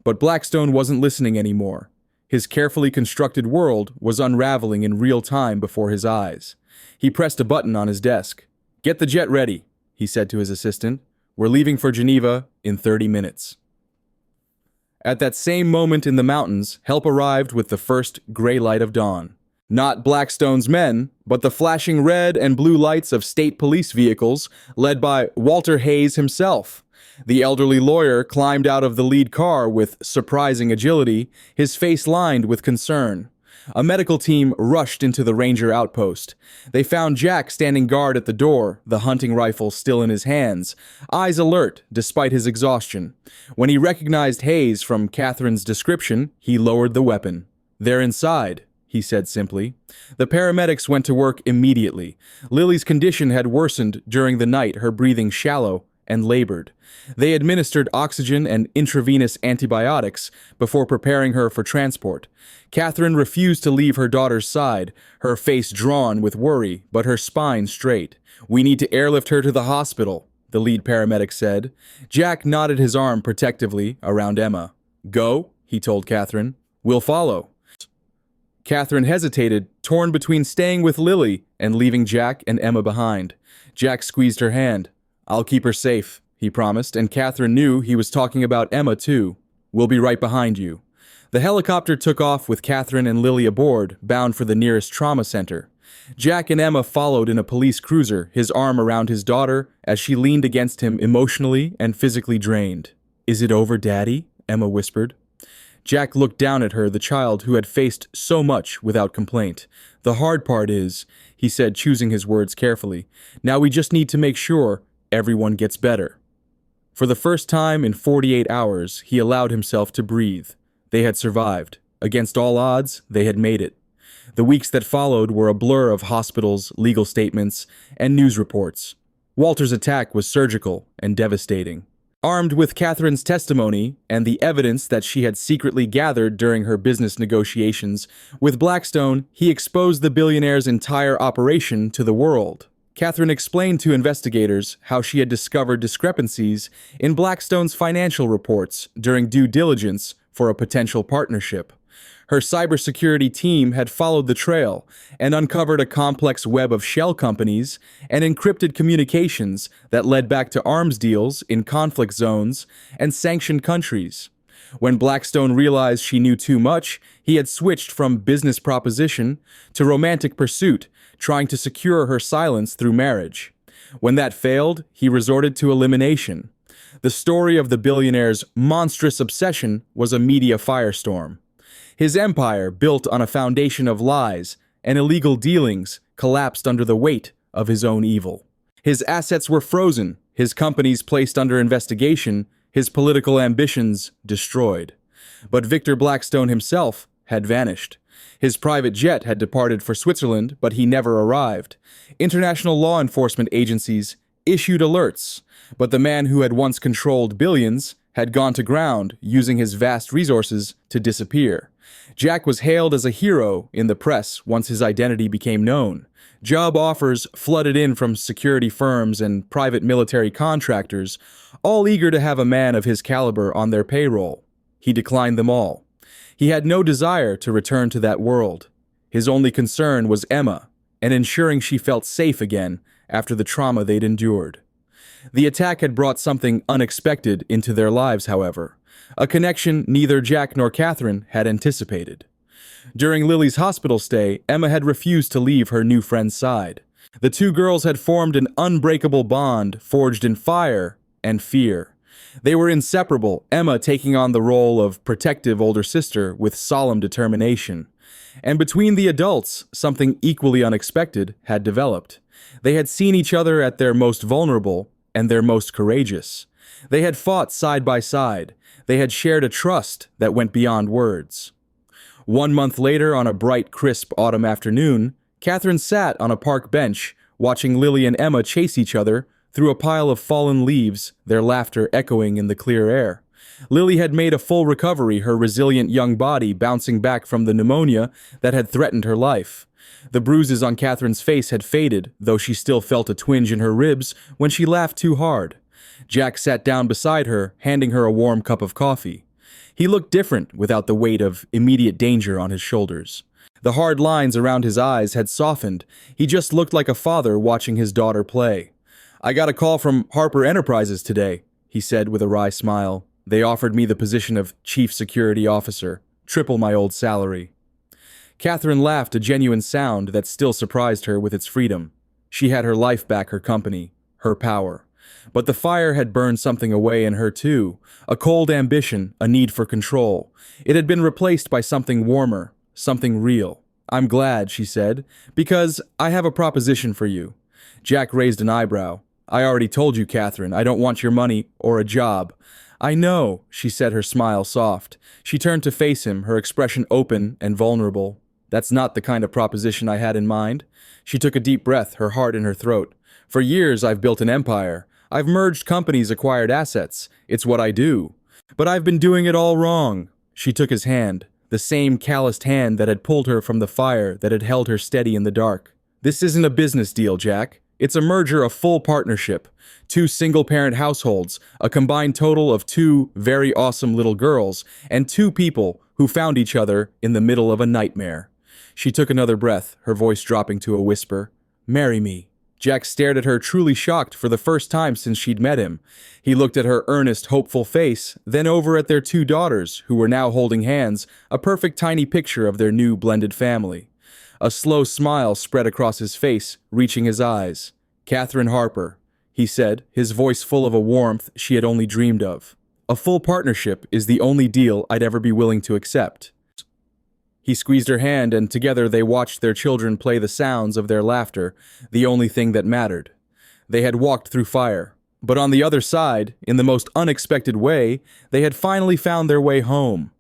But Blackstone wasn't listening anymore. His carefully constructed world was unraveling in real time before his eyes. He pressed a button on his desk. Get the jet ready, he said to his assistant. We're leaving for Geneva in 30 minutes. At that same moment in the mountains, help arrived with the first gray light of dawn. Not Blackstone's men, but the flashing red and blue lights of state police vehicles led by Walter Hayes himself. The elderly lawyer climbed out of the lead car with surprising agility, his face lined with concern. A medical team rushed into the ranger outpost. They found Jack standing guard at the door, the hunting rifle still in his hands, eyes alert despite his exhaustion. When he recognized Hayes from Catherine's description, he lowered the weapon. They're inside, he said simply. The paramedics went to work immediately. Lily's condition had worsened during the night, her breathing shallow and labored. They administered oxygen and intravenous antibiotics before preparing her for transport. Catherine refused to leave her daughter's side, her face drawn with worry, but her spine straight. We need to airlift her to the hospital, the lead paramedic said. Jack nodded his arm protectively around Emma. Go, he told Catherine. We'll follow. Catherine hesitated, torn between staying with Lily and leaving Jack and Emma behind. Jack squeezed her hand. I'll keep her safe, he promised, and Catherine knew he was talking about Emma too. We'll be right behind you. The helicopter took off with Catherine and Lily aboard, bound for the nearest trauma center. Jack and Emma followed in a police cruiser, his arm around his daughter as she leaned against him emotionally and physically drained. Is it over, Daddy? Emma whispered. Jack looked down at her, the child who had faced so much without complaint. The hard part is, he said, choosing his words carefully, now we just need to make sure everyone gets better. For the first time in 48 hours, he allowed himself to breathe. They had survived. Against all odds, they had made it. The weeks that followed were a blur of hospitals, legal statements, and news reports. Walter's attack was surgical and devastating. Armed with Catherine's testimony and the evidence that she had secretly gathered during her business negotiations with Blackstone, he exposed the billionaire's entire operation to the world. Catherine explained to investigators how she had discovered discrepancies in Blackstone's financial reports during due diligence for a potential partnership. Her cybersecurity team had followed the trail and uncovered a complex web of shell companies and encrypted communications that led back to arms deals in conflict zones and sanctioned countries. When Blackstone realized she knew too much, he had switched from business proposition to romantic pursuit, trying to secure her silence through marriage. When that failed, he resorted to elimination. The story of the billionaire's monstrous obsession was a media firestorm. His empire, built on a foundation of lies and illegal dealings, collapsed under the weight of his own evil. His assets were frozen, his companies placed under investigation, his political ambitions destroyed. But Victor Blackstone himself had vanished. His private jet had departed for Switzerland, but he never arrived. International law enforcement agencies issued alerts, but the man who had once controlled billions had gone to ground, using his vast resources to disappear. Jack was hailed as a hero in the press once his identity became known. Job offers flooded in from security firms and private military contractors, all eager to have a man of his caliber on their payroll. He declined them all. He had no desire to return to that world. His only concern was Emma, and ensuring she felt safe again after the trauma they'd endured. The attack had brought something unexpected into their lives, however, a connection neither Jack nor Catherine had anticipated. During Lily's hospital stay, Emma had refused to leave her new friend's side. The two girls had formed an unbreakable bond forged in fire and fear. They were inseparable, Emma taking on the role of protective older sister with solemn determination. And between the adults, something equally unexpected had developed. They had seen each other at their most vulnerable and their most courageous. They had fought side by side. They had shared a trust that went beyond words. 1 month later, on a bright, crisp autumn afternoon, Catherine sat on a park bench, watching Lily and Emma chase each other through a pile of fallen leaves, their laughter echoing in the clear air. Lily had made a full recovery, her resilient young body bouncing back from the pneumonia that had threatened her life. The bruises on Catherine's face had faded, though she still felt a twinge in her ribs when she laughed too hard. Jack sat down beside her, handing her a warm cup of coffee. He looked different without the weight of immediate danger on his shoulders. The hard lines around his eyes had softened. He just looked like a father watching his daughter play. "I got a call from Harper Enterprises today," he said with a wry smile. "They offered me the position of Chief Security Officer, triple my old salary." Catherine laughed, a genuine sound that still surprised her with its freedom. She had her life back, her company, her power. But the fire had burned something away in her too, a cold ambition, a need for control. It had been replaced by something warmer, something real. "I'm glad," she said, "because I have a proposition for you." Jack raised an eyebrow. "I already told you, Catherine, I don't want your money or a job." "I know," she said, her smile soft. She turned to face him, her expression open and vulnerable. "That's not the kind of proposition I had in mind." She took a deep breath, her heart in her throat. "For years I've built an empire. I've merged companies, acquired assets. It's what I do. But I've been doing it all wrong." She took his hand, the same calloused hand that had pulled her from the fire, that had held her steady in the dark. "This isn't a business deal, Jack. It's a merger, a full partnership. 2 single-parent households, a combined total of 2 very awesome little girls, and 2 people who found each other in the middle of a nightmare." She took another breath, her voice dropping to a whisper. "Marry me." Jack stared at her, truly shocked for the first time since she'd met him. He looked at her earnest, hopeful face, then over at their 2 daughters, who were now holding hands, a perfect tiny picture of their new blended family. A slow smile spread across his face, reaching his eyes. "Catherine Harper," he said, his voice full of a warmth she had only dreamed of. "A full partnership is the only deal I'd ever be willing to accept." He squeezed her hand, and together they watched their children play, the sounds of their laughter, the only thing that mattered. They had walked through fire, But on the other side, in the most unexpected way, they had finally found their way home.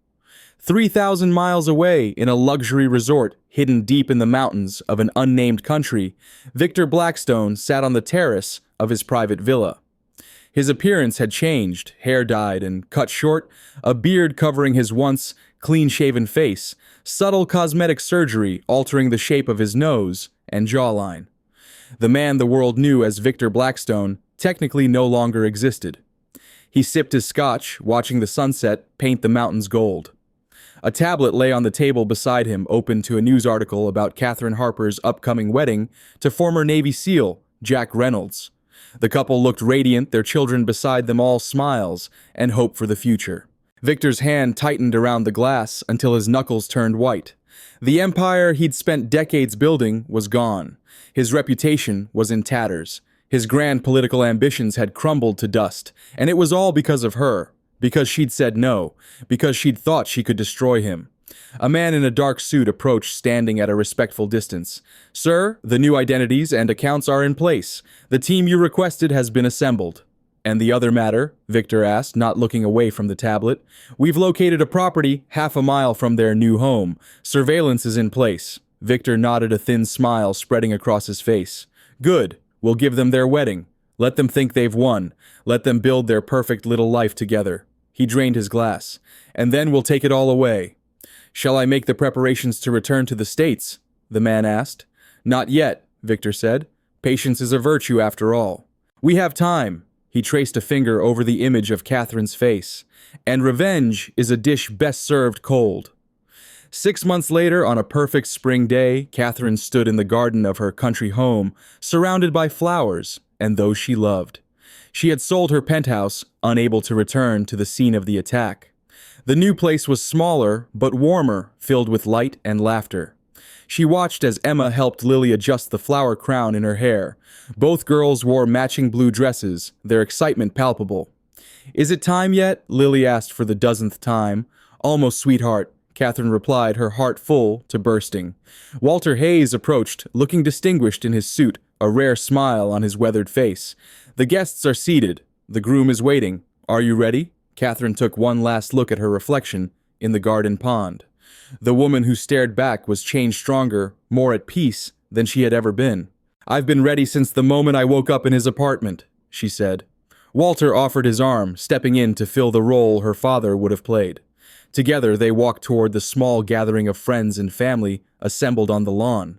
3,000 miles away, in a luxury resort hidden deep in the mountains of an unnamed country, Victor Blackstone sat on the terrace of his private villa. His appearance had changed, hair dyed and cut short, a beard covering his once clean-shaven face, subtle cosmetic surgery altering the shape of his nose and jawline. The man the world knew as Victor Blackstone technically no longer existed. He sipped his scotch, watching the sunset paint the mountains gold. A tablet lay on the table beside him, open to a news article about Catherine Harper's upcoming wedding to former Navy SEAL Jack Reynolds. The couple looked radiant, their children beside them all smiles and hope for the future. Victor's hand tightened around the glass until his knuckles turned white. The empire he'd spent decades building was gone. His reputation was in tatters. His grand political ambitions had crumbled to dust, and it was all because of her. Because she'd said no, because she'd thought she could destroy him. A man in a dark suit approached, standing at a respectful distance. "Sir, the new identities and accounts are in place. The team you requested has been assembled." "And the other matter?" Victor asked, not looking away from the tablet. "We've located a property half a mile from their new home. Surveillance is in place." Victor nodded, a thin smile spreading across his face. "Good. We'll give them their wedding. Let them think they've won. Let them build their perfect little life together." He drained his glass. "And then we'll take it all away." "Shall I make the preparations to return to the States?" the man asked. "Not yet," Victor said. "Patience is a virtue after all. We have time." He traced a finger over the image of Catherine's face. "And revenge is a dish best served cold." 6 months later, on a perfect spring day, Catherine stood in the garden of her country home, surrounded by flowers and those she loved. She had sold her penthouse, unable to return to the scene of the attack. The new place was smaller, but warmer, filled with light and laughter. She watched as Emma helped Lily adjust the flower crown in her hair. Both girls wore matching blue dresses, their excitement palpable. "Is it time yet?" Lily asked for the dozenth time. "Almost, sweetheart," Catherine replied, her heart full to bursting. Walter Hayes approached, looking distinguished in his suit, a rare smile on his weathered face. "The guests are seated. The groom is waiting. Are you ready?" Catherine took one last look at her reflection in the garden pond. The woman who stared back was changed stronger, more at peace than she had ever been. "I've been ready since the moment I woke up in his apartment," she said. Walter offered his arm, stepping in to fill the role her father would have played. Together they walked toward the small gathering of friends and family assembled on the lawn.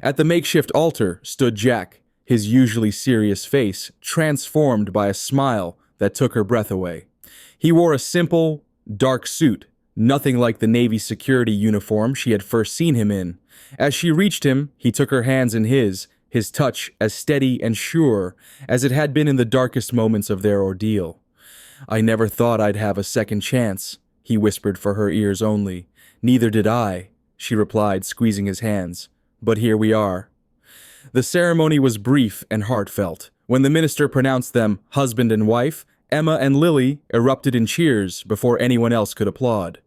At the makeshift altar stood Jack, his usually serious face transformed by a smile that took her breath away. He wore a simple, dark suit, nothing like the Navy security uniform she had first seen him in. As she reached him, he took her hands in his touch as steady and sure as it had been in the darkest moments of their ordeal. "I never thought I'd have a second chance," he whispered for her ears only. "Neither did I," she replied, squeezing his hands. "But here we are." The ceremony was brief and heartfelt. When the minister pronounced them husband and wife, Emma and Lily erupted in cheers before anyone else could applaud.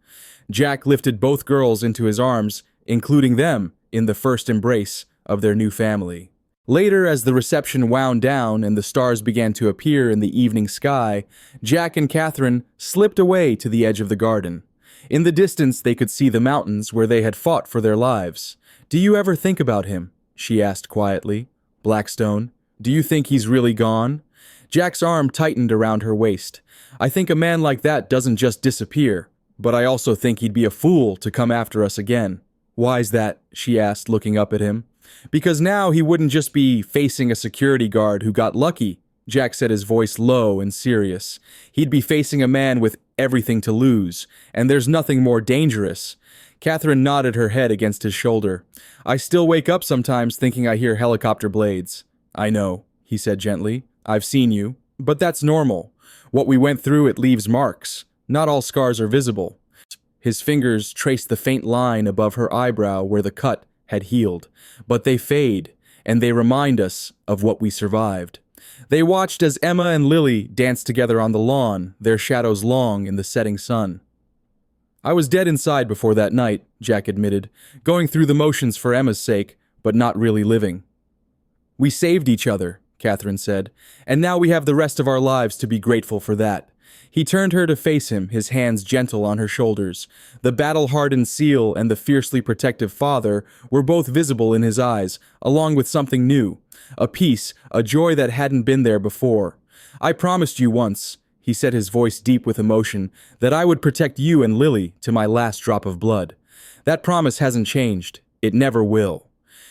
Jack lifted both girls into his arms, including them in the first embrace of their new family. Later, as the reception wound down and the stars began to appear in the evening sky, Jack and Catherine slipped away to the edge of the garden. In the distance, they could see the mountains where they had fought for their lives. "Do you ever think about him?" she asked quietly. "Blackstone, do you think he's really gone?" Jack's arm tightened around her waist. "I think a man like that doesn't just disappear, but I also think he'd be a fool to come after us again." "Why's that?" she asked, looking up at him. "Because now he wouldn't just be facing a security guard who got lucky," Jack said, his voice low and serious. "He'd be facing a man with everything to lose, and there's nothing more dangerous." Catherine nodded her head against his shoulder. "I still wake up sometimes thinking I hear helicopter blades." "I know," he said gently. "I've seen you. But that's normal. What we went through, it leaves marks. Not all scars are visible." His fingers traced the faint line above her eyebrow where the cut had healed. "But they fade, and they remind us of what we survived." They watched as Emma and Lily danced together on the lawn, their shadows long in the setting sun. "I was dead inside before that night," Jack admitted, "going through the motions for Emma's sake, but not really living." "We saved each other," Catherine said, "and now we have the rest of our lives to be grateful for that." He turned her to face him, his hands gentle on her shoulders. The battle-hardened seal and the fiercely protective father were both visible in his eyes, along with something new. A peace, a joy that hadn't been there before. "I promised you once," he said, his voice deep with emotion, "that I would protect you and Lily to my last drop of blood. That promise hasn't changed. It never will."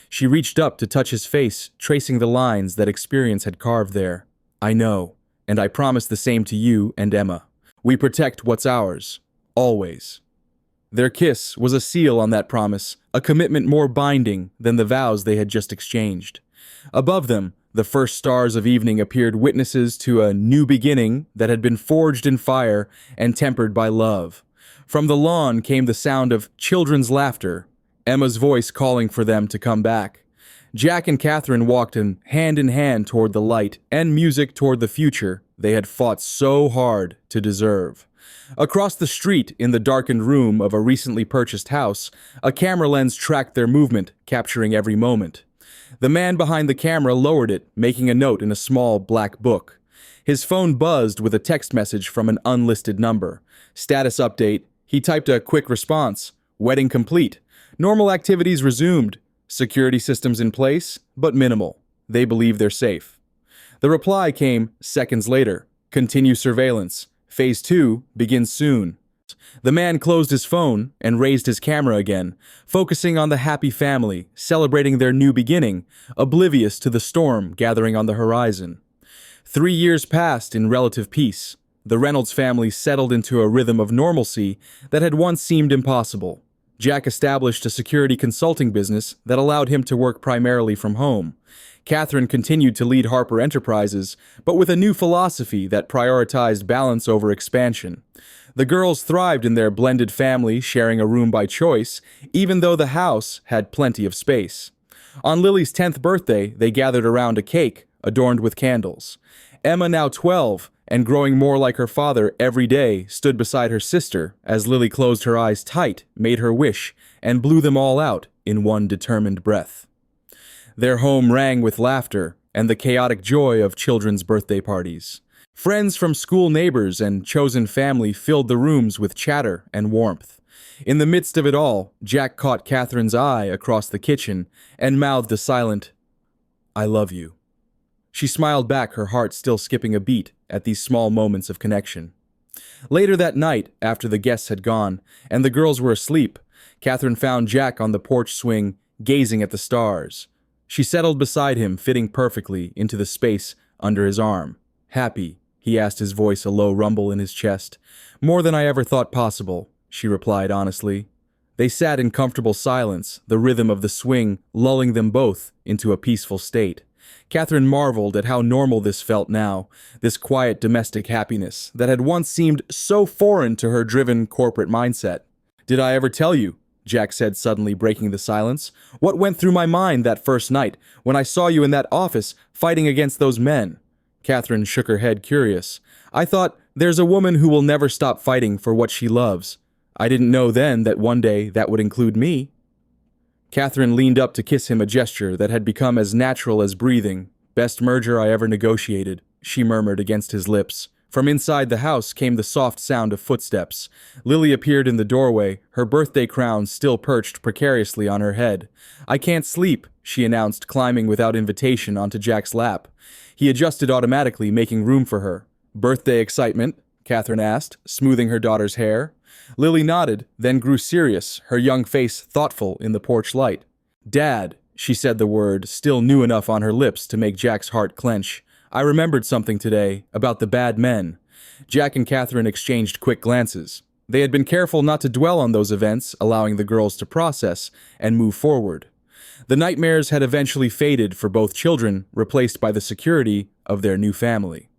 She reached up to touch his face, tracing the lines that experience had carved there. "I know, and I promise the same to you and Emma. We protect what's ours. Always." Their kiss was a seal on that promise, a commitment more binding than the vows they had just exchanged. Above them, the first stars of evening appeared, witnesses to a new beginning that had been forged in fire and tempered by love. From the lawn came the sound of children's laughter, Emma's voice calling for them to come back. Jack and Catherine walked in hand toward the light and music toward the future they had fought so hard to deserve. Across the street, in the darkened room of a recently purchased house, a camera lens tracked their movement, capturing every moment. The man behind the camera lowered it, making a note in a small black book. His phone buzzed with a text message from an unlisted number. Status update. He typed a quick response. Wedding complete. Normal activities resumed. Security systems in place, but minimal. They believe they're safe. The reply came seconds later. Continue surveillance. Phase 2 begins soon. The man closed his phone and raised his camera again, focusing on the happy family, celebrating their new beginning, oblivious to the storm gathering on the horizon. 3 years passed in relative peace. The Reynolds family settled into a rhythm of normalcy that had once seemed impossible. Jack established a security consulting business that allowed him to work primarily from home. Catherine continued to lead Harper Enterprises, but with a new philosophy that prioritized balance over expansion. The girls thrived in their blended family, sharing a room by choice, even though the house had plenty of space. On Lily's 10th birthday, they gathered around a cake adorned with candles. Emma, now 12, and growing more like her father every day, stood beside her sister as Lily closed her eyes tight, made her wish, and blew them all out in one determined breath. Their home rang with laughter and the chaotic joy of children's birthday parties. Friends from school, neighbors, and chosen family filled the rooms with chatter and warmth. In the midst of it all, Jack caught Catherine's eye across the kitchen and mouthed a silent, "I love you." She smiled back, her heart still skipping a beat at these small moments of connection. Later that night, after the guests had gone and the girls were asleep, Catherine found Jack on the porch swing, gazing at the stars. She settled beside him, fitting perfectly into the space under his arm. "Happy?" he asked, his voice a low rumble in his chest. "More than I ever thought possible," she replied honestly. They sat in comfortable silence, the rhythm of the swing lulling them both into a peaceful state. Catherine marveled at how normal this felt now, this quiet domestic happiness that had once seemed so foreign to her driven corporate mindset. "Did I ever tell you?" Jack said, suddenly breaking the silence. "What went through my mind that first night when I saw you in that office fighting against those men?" Catherine shook her head, curious. "I thought, there's a woman who will never stop fighting for what she loves. I didn't know then that one day that would include me." Catherine leaned up to kiss him, a gesture that had become as natural as breathing. "Best merger I ever negotiated," she murmured against his lips. From inside the house came the soft sound of footsteps. Lily appeared in the doorway, her birthday crown still perched precariously on her head. "I can't sleep," she announced, climbing without invitation onto Jack's lap. He adjusted automatically, making room for her. "Birthday excitement?" Catherine asked, smoothing her daughter's hair. Lily nodded, then grew serious, her young face thoughtful in the porch light. "Dad," she said the word, still new enough on her lips to make Jack's heart clench. "I remembered something today, about the bad men." Jack and Catherine exchanged quick glances. They had been careful not to dwell on those events, allowing the girls to process and move forward. The nightmares had eventually faded for both children, replaced by the security of their new family.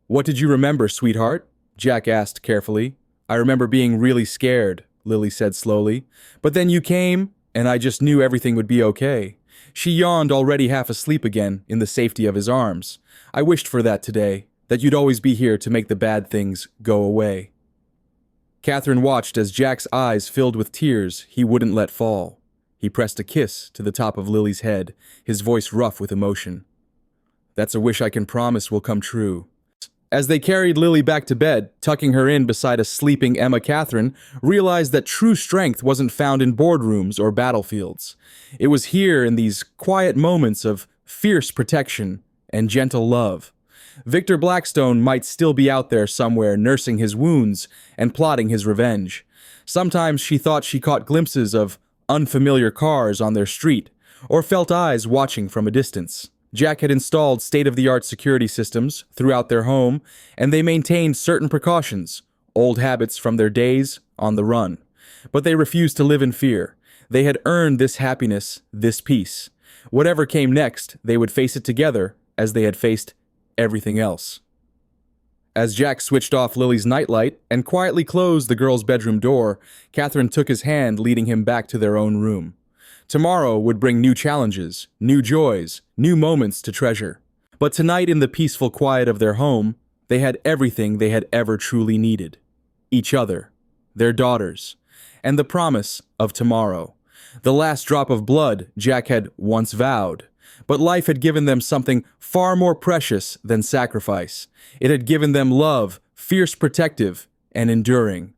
"What did you remember, sweetheart?" Jack asked carefully. "I remember being really scared," Lily said slowly. "But then you came, and I just knew everything would be okay." She yawned, already half asleep again, in the safety of his arms. "I wished for that today, that you'd always be here to make the bad things go away." Catherine watched as Jack's eyes filled with tears he wouldn't let fall. He pressed a kiss to the top of Lily's head, his voice rough with emotion. That's a wish I can promise will come true. As they carried Lily back to bed, tucking her in beside a sleeping Emma Catherine realized that true strength wasn't found in boardrooms or battlefields. It was here in these quiet moments of fierce protection and gentle love. Victor Blackstone might still be out there somewhere nursing his wounds and plotting his revenge. Sometimes she thought she caught glimpses of unfamiliar cars on their street, or felt eyes watching from a distance. Jack had installed state-of-the-art security systems throughout their home, and they maintained certain precautions, old habits from their days on the run. But they refused to live in fear. They had earned this happiness, this peace. Whatever came next, they would face it together as they had faced everything else. As Jack switched off Lily's nightlight and quietly closed the girl's bedroom door, Catherine took his hand, leading him back to their own room. Tomorrow would bring new challenges, new joys, new moments to treasure. But tonight, in the peaceful quiet of their home, they had everything they had ever truly needed. Each other, their daughters, and the promise of tomorrow. The last drop of blood Jack had once vowed. But life had given them something far more precious than sacrifice. It had given them love, fierce, protective, and enduring.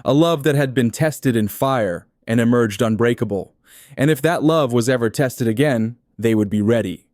A love that had been tested in fire and emerged unbreakable. And if that love was ever tested again, they would be ready.